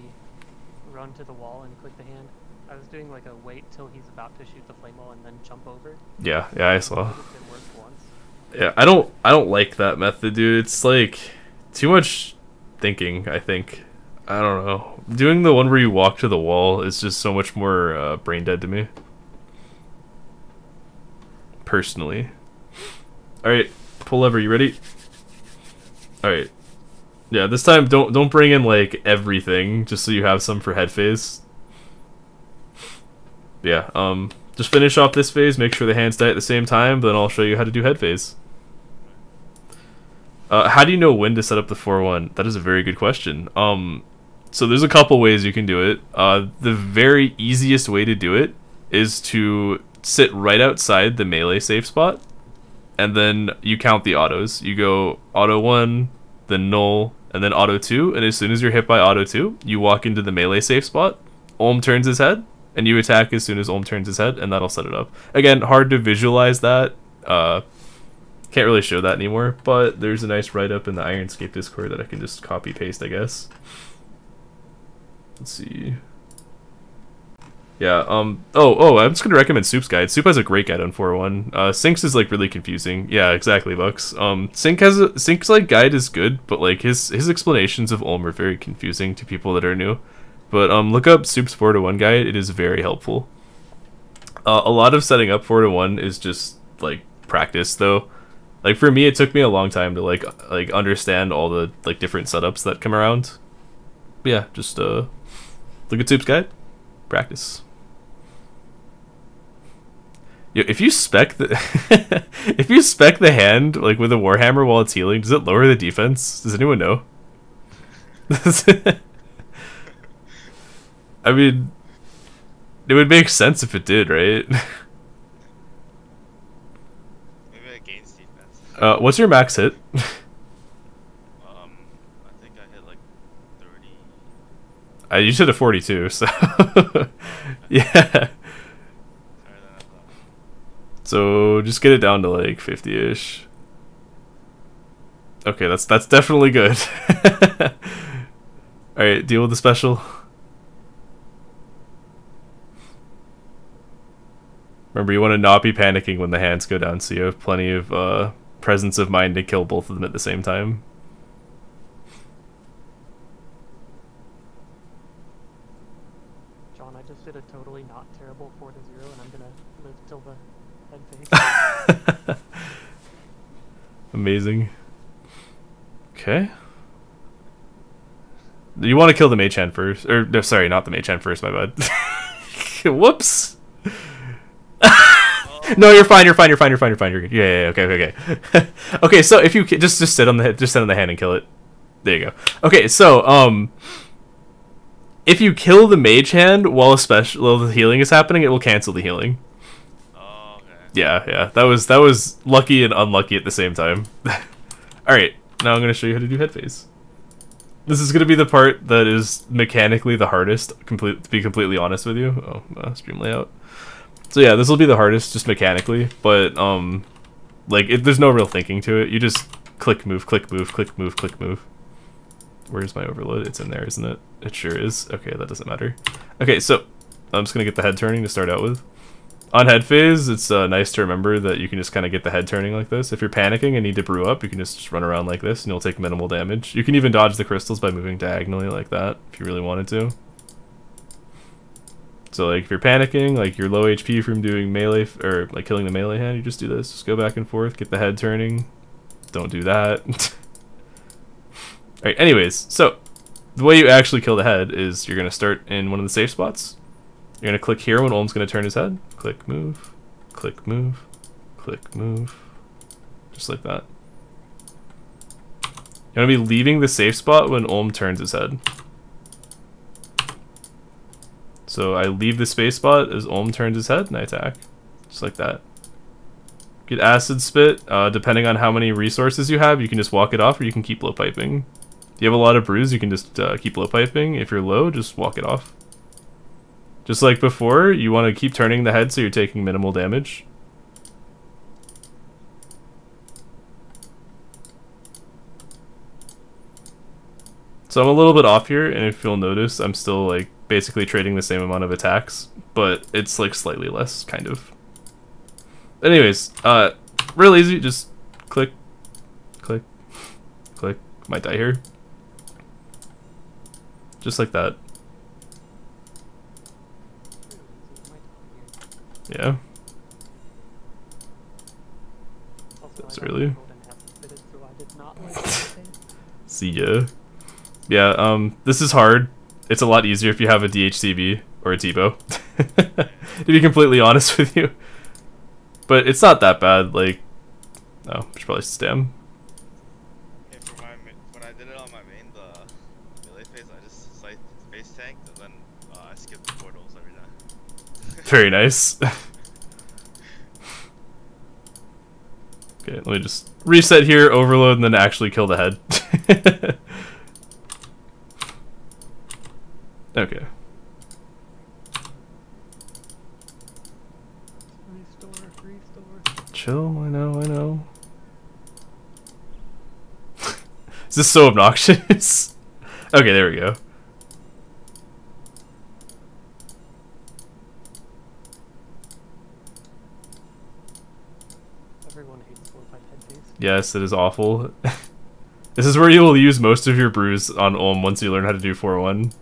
run to the wall and click the hand. I was doing like a wait till he's about to shoot the flame wall and then jump over. Yeah, I saw. It worked once. Yeah, I don't like that method, dude. It's like too much thinking, I think. I don't know. Doing the one where you walk to the wall is just so much more brain dead to me. Personally. Alright, pull lever, you ready? Alright. Yeah, this time don't bring in like everything, just so you have some for head phase. Yeah, just finish off this phase, make sure the hands die at the same time, then I'll show you how to do head phase. How do you know when to set up the 4-1? That is a very good question. So there's a couple ways you can do it. The very easiest way to do it is to sit right outside the melee safe spot, and then you count the autos. You go auto 1, then null, and then auto 2, and as soon as you're hit by auto 2, you walk into the melee safe spot, Olm turns his head, and you attack as soon as Olm turns his head, and that'll set it up. Again, hard to visualize that. Can't really show that anymore, but there's a nice write-up in the Ironscape Discord that I can just copy-paste, I guess. Let's see. Yeah, I'm just gonna recommend Soup's guide. Soup has a great guide on 401. Sync's is like really confusing. Yeah, exactly, Bucks. Sync's like guide is good, but like his explanations of Olm are very confusing to people that are new. But look up Soup's 4-to-1 guide. It is very helpful. A lot of setting up 4-to-1 is just like practice, though. Like for me, it took me a long time to like understand all the like different setups that come around. But yeah, just look at Soup's guide, practice. If you spec the if you spec the hand like with a warhammer while it's healing, does it lower the defense? Does anyone know? I mean, it would make sense if it did, right? Maybe it gains defense. What's your max hit? I think I hit like 30. You just hit a 42, so yeah. So just get it down to like 50-ish. Okay, that's definitely good. Alright, deal with the special. Remember, you want to not be panicking when the hands go down, so you have plenty of presence of mind to kill both of them at the same time. John, I just did a totally not terrible 4-0, and I'm gonna live till the head phase. Amazing. Okay. You want to kill the mage hand first. Or, no, sorry, not the mage hand first, my bad. Whoops! No, you're fine, you're fine, you're fine, you're fine, you're fine, you're good. Yeah, okay. Okay, so if you just sit on the head, just sit on the hand and kill it. There you go. Okay, so if you kill the mage hand while the healing is happening, it will cancel the healing. Oh, okay. Yeah, that was lucky and unlucky at the same time. Alright, now I'm gonna show you how to do head phase. This is gonna be the part that is mechanically the hardest, to be completely honest with you. Oh, stream layout. So yeah, this will be the hardest just mechanically, but there's no real thinking to it. You just click, move, click, move, click, move, click, move. Where's my overload? It's in there, isn't it? It sure is. Okay, that doesn't matter. Okay, so I'm just gonna get the head turning to start out with. On head phase, it's nice to remember that you can just kind of get the head turning like this. If you're panicking and need to brew up, you can just run around like this and you'll take minimal damage. You can even dodge the crystals by moving diagonally like that if you really wanted to. So like if you're panicking, like you're low HP from doing melee or like killing the melee hand, you just do this. Just go back and forth, get the head turning. Don't do that. Alright, anyways, so the way you actually kill the head is you're gonna start in one of the safe spots. You're gonna click here when Olm's gonna turn his head. Click, move, click, move, click, move. Just like that. You're gonna be leaving the safe spot when Olm turns his head. So I leave the space spot as Olm turns his head and I attack. Just like that. Get acid spit. Depending on how many resources you have, you can just walk it off or you can keep low piping. If you have a lot of brews, you can just keep low piping. If you're low, just walk it off. Just like before, you want to keep turning the head so you're taking minimal damage. So I'm a little bit off here, and if you'll notice, I'm still like basically trading the same amount of attacks, but it's like slightly less, kind of. Anyways, real easy, just click, click, click. Might die here. Just like that. Yeah. That's really. See ya. Yeah, this is hard. It's a lot easier if you have a DHCB or a T-bow. To be completely honest with you. But it's not that bad, like... No, I should probably stem. Yeah, for when I did it on my main, the melee phase, I just space tanked, and then I skipped the portals every time. Very nice. Okay, let me just reset here, overload, and then actually kill the head. Okay. Restore. Chill, I know. Is this so obnoxious? Okay, there we go. Everyone hates 4-5 head phase. Yes, it is awful. This is where you will use most of your brews on Olm once you learn how to do 4-1.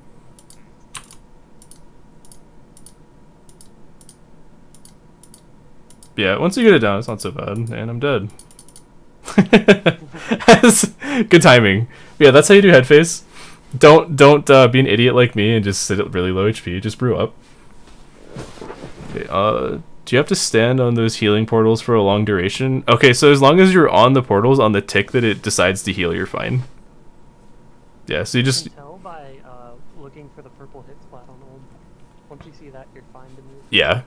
Yeah, once you get it down, it's not so bad, and I'm dead. Good timing. But yeah, that's how you do head phase. Don't be an idiot like me and just sit at really low HP. Just brew up. Okay, do you have to stand on those healing portals for a long duration? Okay, so as long as you're on the portals on the tick that it decides to heal, you're fine. Yeah, so you just... You can tell by looking for the purple hit spot on Old. Once you see that, you're fine to move. Yeah.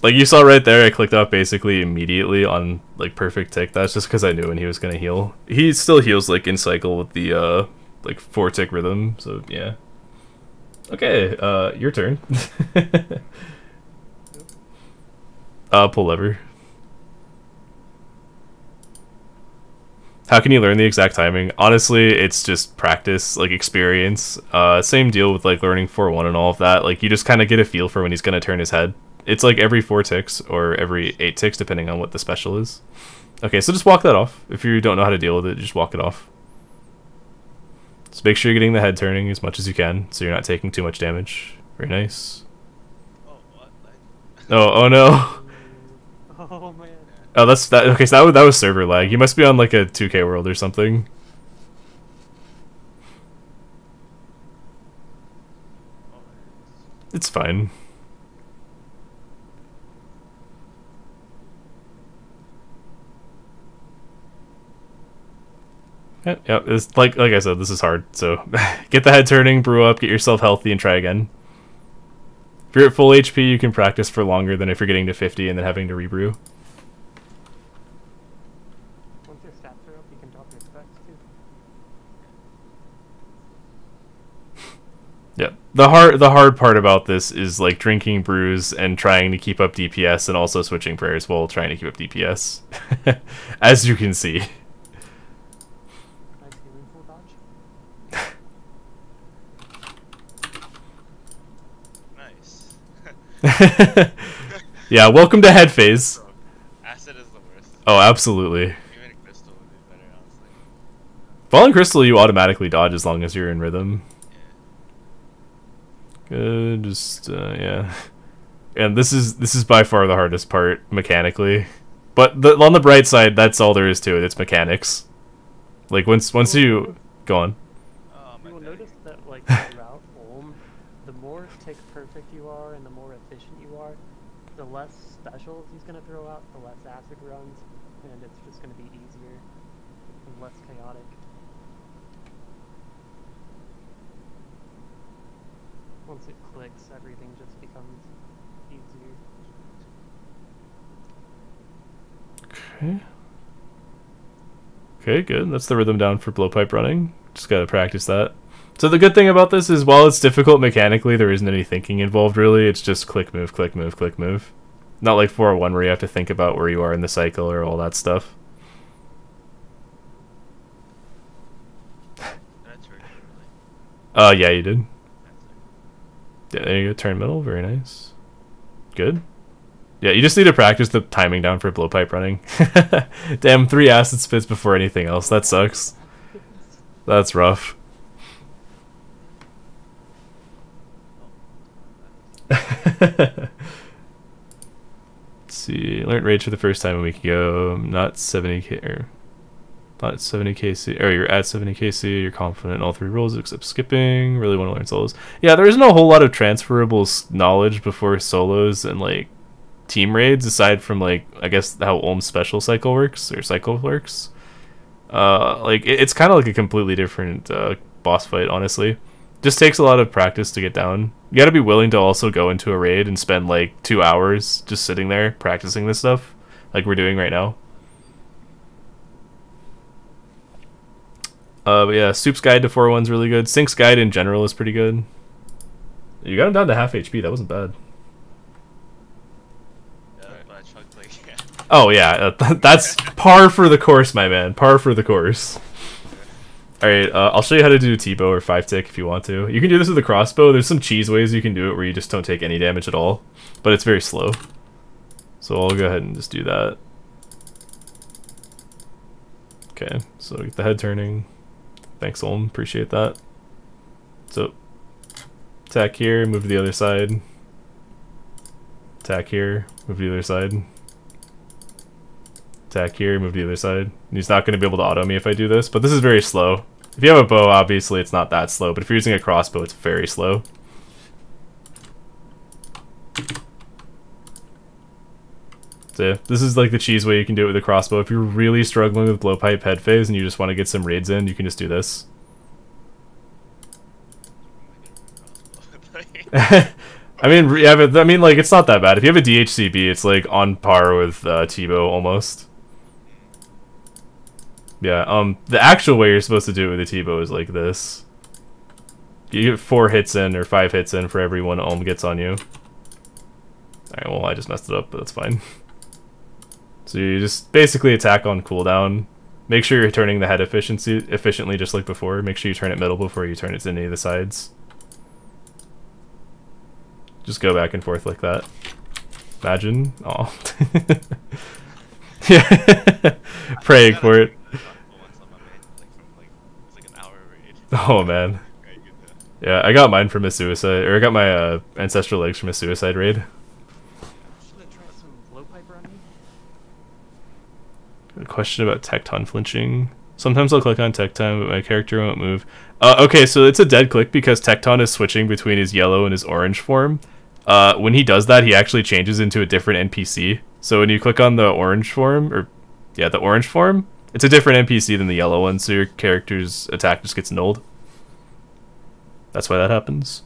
Like you saw right there, I clicked off basically immediately on like perfect tick. That's just because I knew when he was gonna heal. He still heals like in cycle with the like 4 tick rhythm, so yeah. Okay, your turn. Pull lever. How can you learn the exact timing? Honestly, it's just practice, like experience. Same deal with like learning 4-1 and all of that. Like you just kind of get a feel for when he's gonna turn his head. It's like every 4 ticks or every 8 ticks, depending on what the special is. Okay, so just walk that off. If you don't know how to deal with it, just walk it off. Just make sure you're getting the head turning as much as you can, so you're not taking too much damage. Very nice. Oh, what? Oh no. Oh man. Oh, that's that. Okay, so that was server lag. You must be on like a 2K world or something. It's fine. Yeah, it's like I said, this is hard. So get the head turning, brew up, get yourself healthy, and try again. If you're at full HP, you can practice for longer than if you're getting to 50 and then having to rebrew. Once your stats are up, you can drop your specs too. Yeah, the hard part about this is like drinking brews and trying to keep up DPS and also switching prayers while trying to keep up DPS, as you can see. Yeah, welcome to head phase. Acid is the worst. Oh, absolutely. Even crystal would be better, honestly. Falling crystal, you automatically dodge as long as you're in rhythm. Yeah. Good, just yeah. And this is by far the hardest part mechanically, but on the bright side, that's all there is to it. It's mechanics. Like once you go on. You will notice that like throughout Ulm, the more tick perfect you are and the more efficient you are, the less specials he's going to throw out, the less acid runs, and it's just going to be easier and less chaotic. Once it clicks, everything just becomes easier. Okay. Okay, good. That's the rhythm down for blowpipe running. Just gotta practice that. So the good thing about this is while it's difficult mechanically, there isn't any thinking involved really. It's just click, move, click, move, click, move. Not like 401 where you have to think about where you are in the cycle or all that stuff. Yeah, you did. Yeah, there you go. Turn middle. Very nice. Good. Yeah, you just need to practice the timing down for blowpipe running. Damn, 3 acid spits before anything else. That sucks. That's rough. Let's see. Learned rage for the first time a week ago. Not 70k or not 70kc. Or you're at 70kc. You're confident in all 3 roles except skipping. Really want to learn solos. Yeah, there isn't a whole lot of transferable knowledge before solos and like team raids aside from like I guess how Ulm's special cycle works or cycle works. Like it's kind of like a completely different boss fight, honestly. Just takes a lot of practice to get down. You gotta be willing to also go into a raid and spend like 2 hours just sitting there practicing this stuff like we're doing right now. But yeah, Soup's Guide to 401's really good. Sync's Guide in general is pretty good. You got him down to half HP, that wasn't bad. Oh yeah, that's par for the course, my man. Par for the course. Alright, I'll show you how to do T-bow or 5-tick if you want to. You can do this with a crossbow. There's some cheese ways you can do it where you just don't take any damage at all. But it's very slow. So I'll go ahead and just do that. Okay, so get the head turning. Thanks, Ulm. Appreciate that. So, attack here, move to the other side. Attack here, move to the other side. Attack here, move to the other side. And he's not going to be able to auto me if I do this, but this is very slow. If you have a bow, obviously it's not that slow, but if you're using a crossbow, it's very slow. So yeah, this is like the cheese way you can do it with a crossbow. If you're really struggling with blowpipe head phase and you just want to get some raids in, you can just do this. I mean, yeah, but I mean, like, it's not that bad. If you have a DHCB, it's like on par with T-bow almost. Yeah, the actual way you're supposed to do it with a T-bow is like this. You get 4 hits in or 5 hits in for every 1 Ulm gets on you. Alright, well, I just messed it up, but that's fine. So you just basically attack on cooldown, Make sure you're turning the head efficiently just like before. Make sure you turn it middle before you turn it to any of the sides. Just go back and forth like that. Imagine. Oh. Yeah. Praying for it. Oh man. Yeah, I got mine from a suicide, or I got my ancestral legs from a suicide raid. A question about Tecton flinching. Sometimes I'll click on Tecton, but my character won't move. Okay, so it's a dead click because Tecton is switching between his yellow and his orange form. When he does that, he actually changes into a different NPC. So when you click on the orange form, or yeah, the orange form, it's a different NPC than the yellow one, so your character's attack just gets nulled. That's why that happens.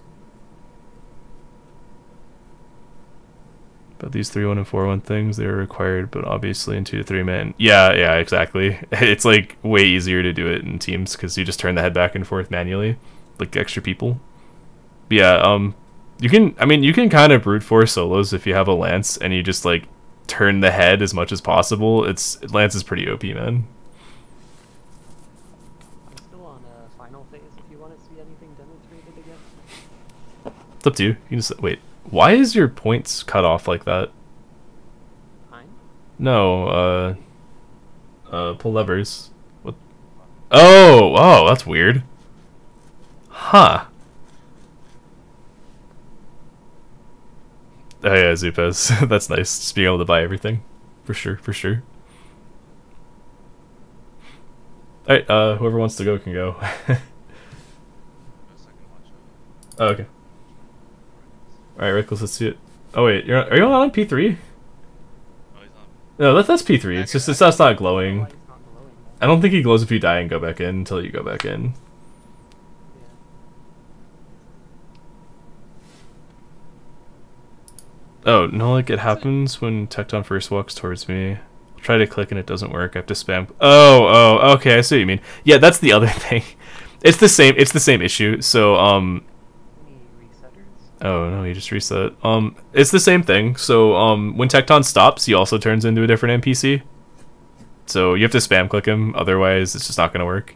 But these 3-1 and 4-1 things, they were required, but obviously in 2 to 3 man. Yeah, exactly. It's like way easier to do it in teams because you just turn the head back and forth manually, like extra people. But yeah, you can kind of brute force solos if you have a lance and you just like turn the head as much as possible. Lance is pretty OP, man. I'm still on a final phase if you want to see anything demonstrated again. It's up to you. You can just wait. Why is your points cut off like that? Mine? No, pull levers. What? Oh, that's weird. Huh. Oh yeah, Zupez. That's nice. Just being able to buy everything. For sure. Alright, whoever wants to go can go. Oh, okay. Alright, Reckless, let's see it. Oh wait, are you on P3? Oh, he's on. No, that's P3. It's just that's not glowing. I don't think he glows if you die and go back in until you go back in. Oh, no, like it happens when Tecton first walks towards me. I'll try to click and it doesn't work. I have to spam. Oh, okay, I see what you mean. Yeah, that's the other thing. It's the same issue. So, oh no, he just reset. It's the same thing. So, when Tecton stops, he also turns into a different NPC. So you have to spam click him, otherwise it's just not gonna work.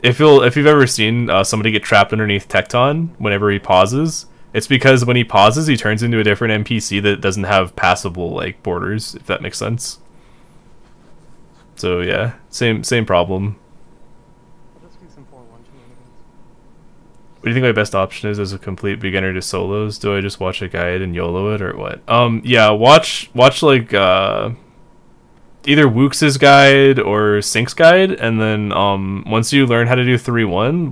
If you've ever seen somebody get trapped underneath Tecton whenever he pauses, it's because when he pauses, he turns into a different NPC that doesn't have passable like borders, if that makes sense. So yeah, same problem. What do you think my best option is as a complete beginner to solos? Do I just watch a guide and YOLO it or what? Yeah, watch like either Wooks's guide or Sync's guide, and then once you learn how to do 3-1,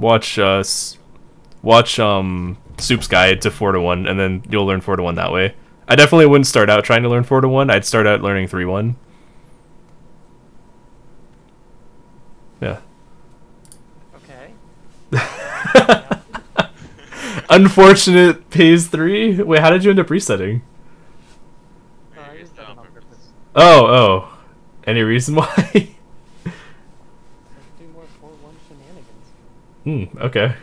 watch Soup's guide to 4-1, and then you'll learn 4-1 that way. I definitely wouldn't start out trying to learn 4-1. I'd start out learning 3-1. Yeah. Okay. Unfortunate phase 3. Wait, how did you end up resetting? I used that on purpose. Oh. Any reason why? Let's do more 4-1 shenanigans. Okay.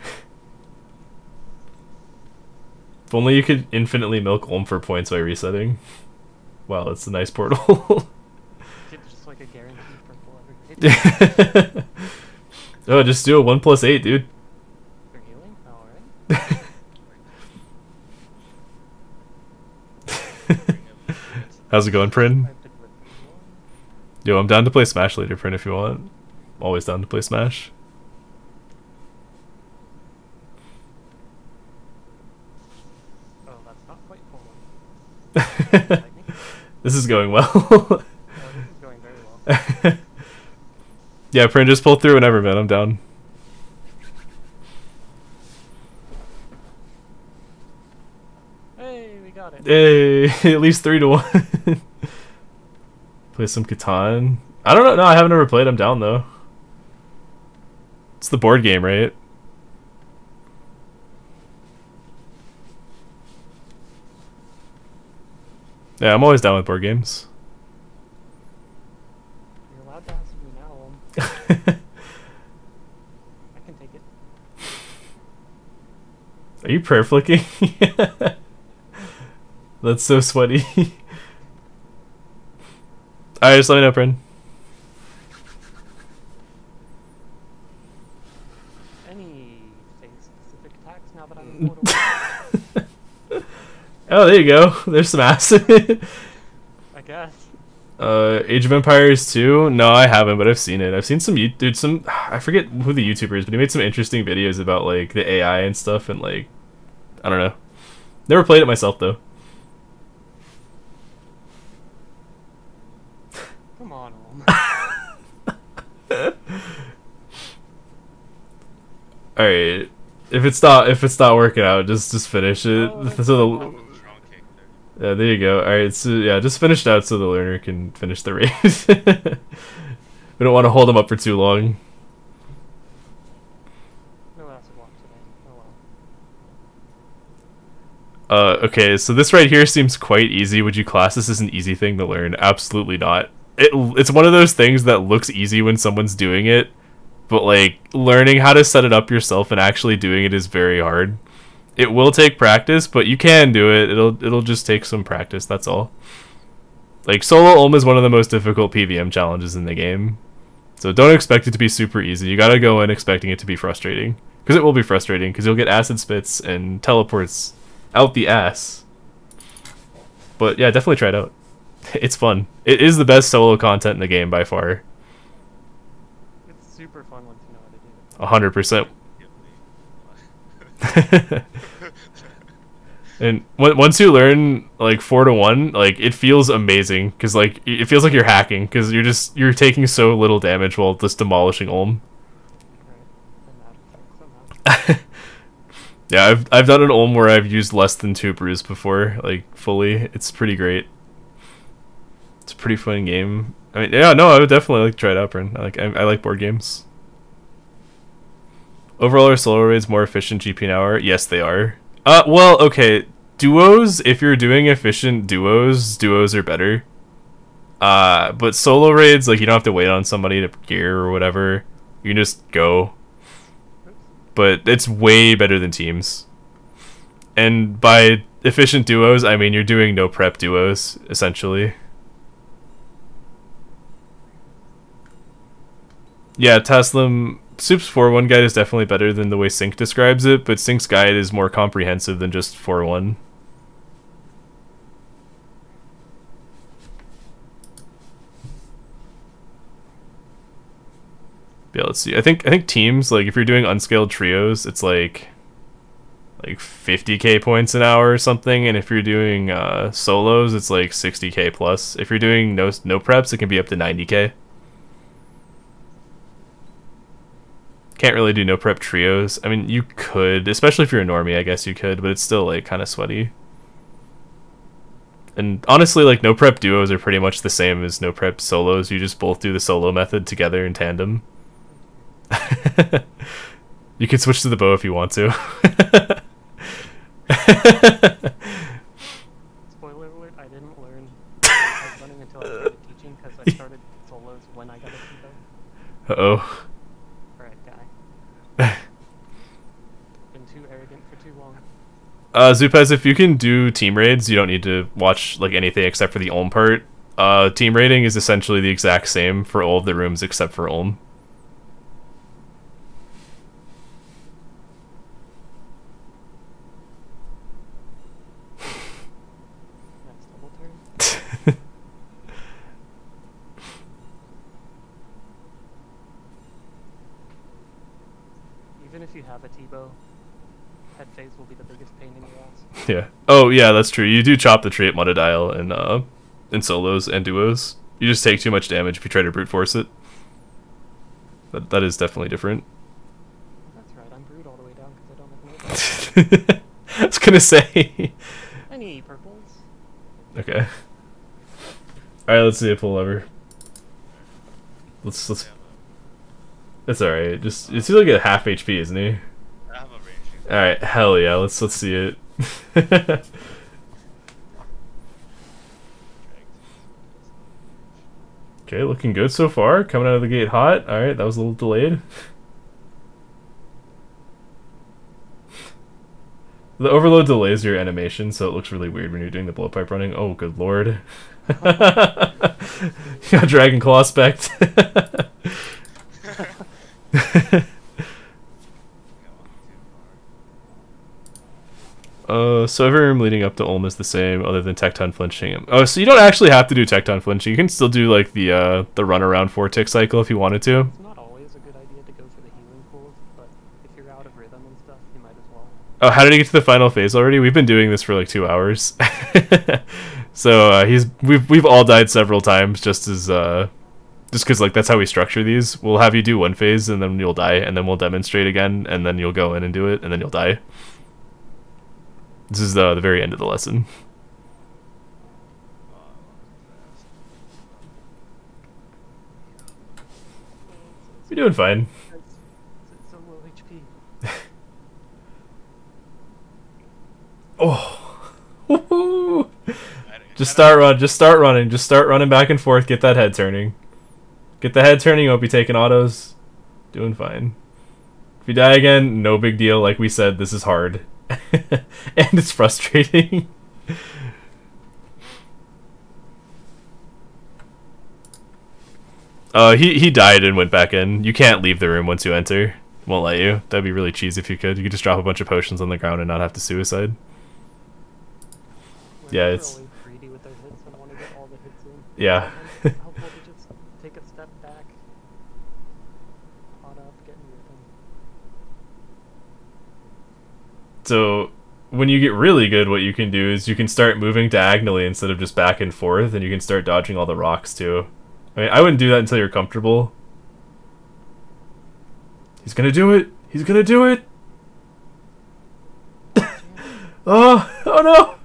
If only you could infinitely milk Olm for points by resetting. Wow, that's a nice portal. Just like a guarantee for full every. Oh, just do a 1+8, dude. For healing? Alright. How's it going, Prin? Yo, I'm down to play Smash later, Prin, if you want. I'm always down to play Smash. Oh, that's not quite full. This is going well. Oh, this is going very well. Yeah, Prin, just pull through whenever, man. I'm down. Hey, we got it. Hey, at least 3-1. Play some Catan. I don't know. No, I haven't ever played. I'm down though. It's the board game, right? Yeah, I'm always down with board games. You're allowed to ask me now. I can take it. Are you prayer flicking? That's so sweaty. Alright, just let me know, Prin. now that I'm in Portal 1. Oh, there you go. There's some acid. I guess. Age of Empires 2? No, I haven't, but I've seen it. I've seen some dude, I forget who the YouTuber is, but he made some interesting videos about like the AI and stuff, and like I don't know. Never played it myself though. Come on, Olm. All right. If it's not working out, just finish it. Oh, So yeah, there you go. All right, so yeah, just finish it out so the learner can finish the raid. We don't want to hold them up for too long. No acid walk today. Oh well. Okay, so this right here seems quite easy. Would you class this as an easy thing to learn? Absolutely not. It's one of those things that looks easy when someone's doing it, but like learning how to set it up yourself and actually doing it is very hard. It will take practice, but you can do it. It'll just take some practice, that's all. Like solo Ulm is one of the most difficult PVM challenges in the game. So don't expect it to be super easy. You gotta go in expecting it to be frustrating. Because it will be frustrating, because you'll get acid spits and teleports out the ass. But yeah, definitely try it out. It's fun. It is the best solo content in the game by far. It's super fun once you know how to do it. 100%. And once you learn like 4-1, like it feels amazing because like it feels like you're hacking because you're taking so little damage while just demolishing Ulm. Yeah, I've done an Ulm where I've used less than 2 brews before, like fully. It's pretty great. It's a pretty fun game. I mean, yeah, no, I would definitely like to try it out, Bryn. I like board games. Overall, are solo raids more efficient GP an hour? Yes, they are. Well, okay. Duos, if you're doing efficient duos are better. But solo raids, like, you don't have to wait on somebody to gear or whatever. You can just go. But it's way better than teams. And by efficient duos, I mean you're doing no prep duos, essentially. Yeah, Taslim... Soup's 4-1 guide is definitely better than the way Sync describes it, but Sync's guide is more comprehensive than just 4-1. Yeah, let's see. I think teams, like if you're doing unscaled trios, it's like 50k points an hour or something, and if you're doing solos, it's like 60k plus. If you're doing no preps, it can be up to 90k. Can't really do no prep trios. I mean, you could, especially if you're a normie, I guess you could, but it's still like kind of sweaty. And honestly, like no prep duos are pretty much the same as no prep solos. You just both do the solo method together in tandem. You can switch to the bow if you want to. Spoiler alert, I didn't learn. I was running until I started teaching because I started solos when I got a TiVo. Uh-oh. Been too arrogant for too long. Zupez, if you can do team raids, you don't need to watch like anything except for the Ulm part. Team raiding is essentially the exact same for all of the rooms except for Ulm. Next double turn. Even if you have a T-bow, head phase will be the biggest pain in your ass. Yeah. Oh, yeah, that's true. You do chop the tree at Monodial in solos and duos. You just take too much damage if you try to brute force it. That is definitely different. That's right, I'm brute all the way down because I don't have no. I was gonna say. I need purples. Okay. Alright, let's see a pull lever. Let's That's alright. Just it's like a half HP, isn't he? I have a range. Alright, hell yeah, let's see it. Okay, looking good so far. Coming out of the gate hot. Alright, that was a little delayed. The overload delays your animation, so it looks really weird when you're doing the blowpipe running. Oh, good lord. You got Dragon Claw spect. So every room leading up to Ulm is the same, other than Tecton flinching. Oh, so you don't actually have to do Tecton flinching. You can still do like the run around 4-tick cycle if you wanted to. It's not always a good idea to go for the healing pools, but if you're out of rhythm and stuff, you might as well. Oh, how did he get to the final phase already? We've been doing this for like 2 hours. So we've all died several times just because like that's how we structure these. We'll have you do one phase and then you'll die, and then we'll demonstrate again, and then you'll go in and do it, and then you'll die. This is the very end of the lesson. You're doing fine. It's so low HP. Oh. Just start running back and forth, get that head turning. Get the head turning, you won't be taking autos. Doing fine. If you die again, no big deal. Like we said, this is hard. And it's frustrating. He died and went back in. You can't leave the room once you enter. Won't let you. That'd be really cheesy if you could. You could just drop a bunch of potions on the ground and not have to suicide. Yeah, it's... greedy with their hits and want to get all the hits in. Yeah. Helpful to just take a step back, pot up, get in rhythm. So when you get really good, what you can do is you can start moving diagonally instead of just back and forth, and you can start dodging all the rocks too. I mean, I wouldn't do that until you're comfortable. He's gonna do it! He's gonna do it! Oh no!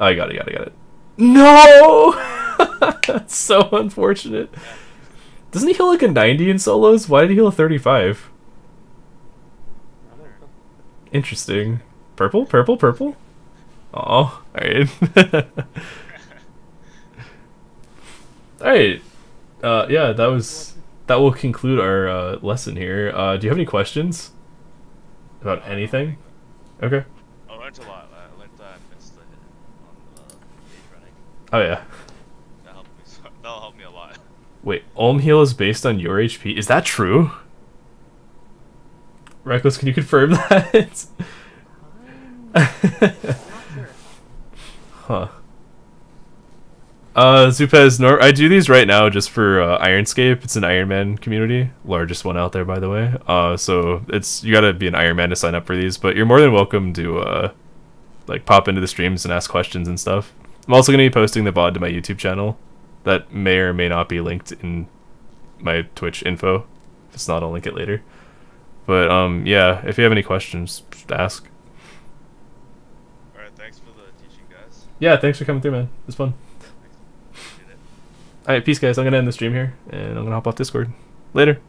Oh, I got it. No! That's so unfortunate. Doesn't he heal like a 90 in solos? Why did he heal a 35? Interesting. Purple? Oh, alright. Alright. Yeah, that will conclude our lesson here. Do you have any questions about anything? Okay. I learned a lot. I learned that I missed the hit on gauge running. Oh yeah. That'll help me a lot. Wait, Ulm heal is based on your HP? Is that true? Reckless, can you confirm that? I'm not sure. Huh. Zupez, I do these right now just for Ironscape. It's an Iron Man community, largest one out there, by the way. So you gotta be an Iron Man to sign up for these, but you're more than welcome to like pop into the streams and ask questions and stuff. I'm also gonna be posting the VOD to my YouTube channel. That may or may not be linked in my Twitch info. If it's not, I'll link it later. But yeah, if you have any questions, just ask. All right, thanks for the teaching, guys. Yeah, thanks for coming through, man. It was fun. Alright, peace guys. I'm gonna end the stream here, and I'm gonna hop off Discord. Later.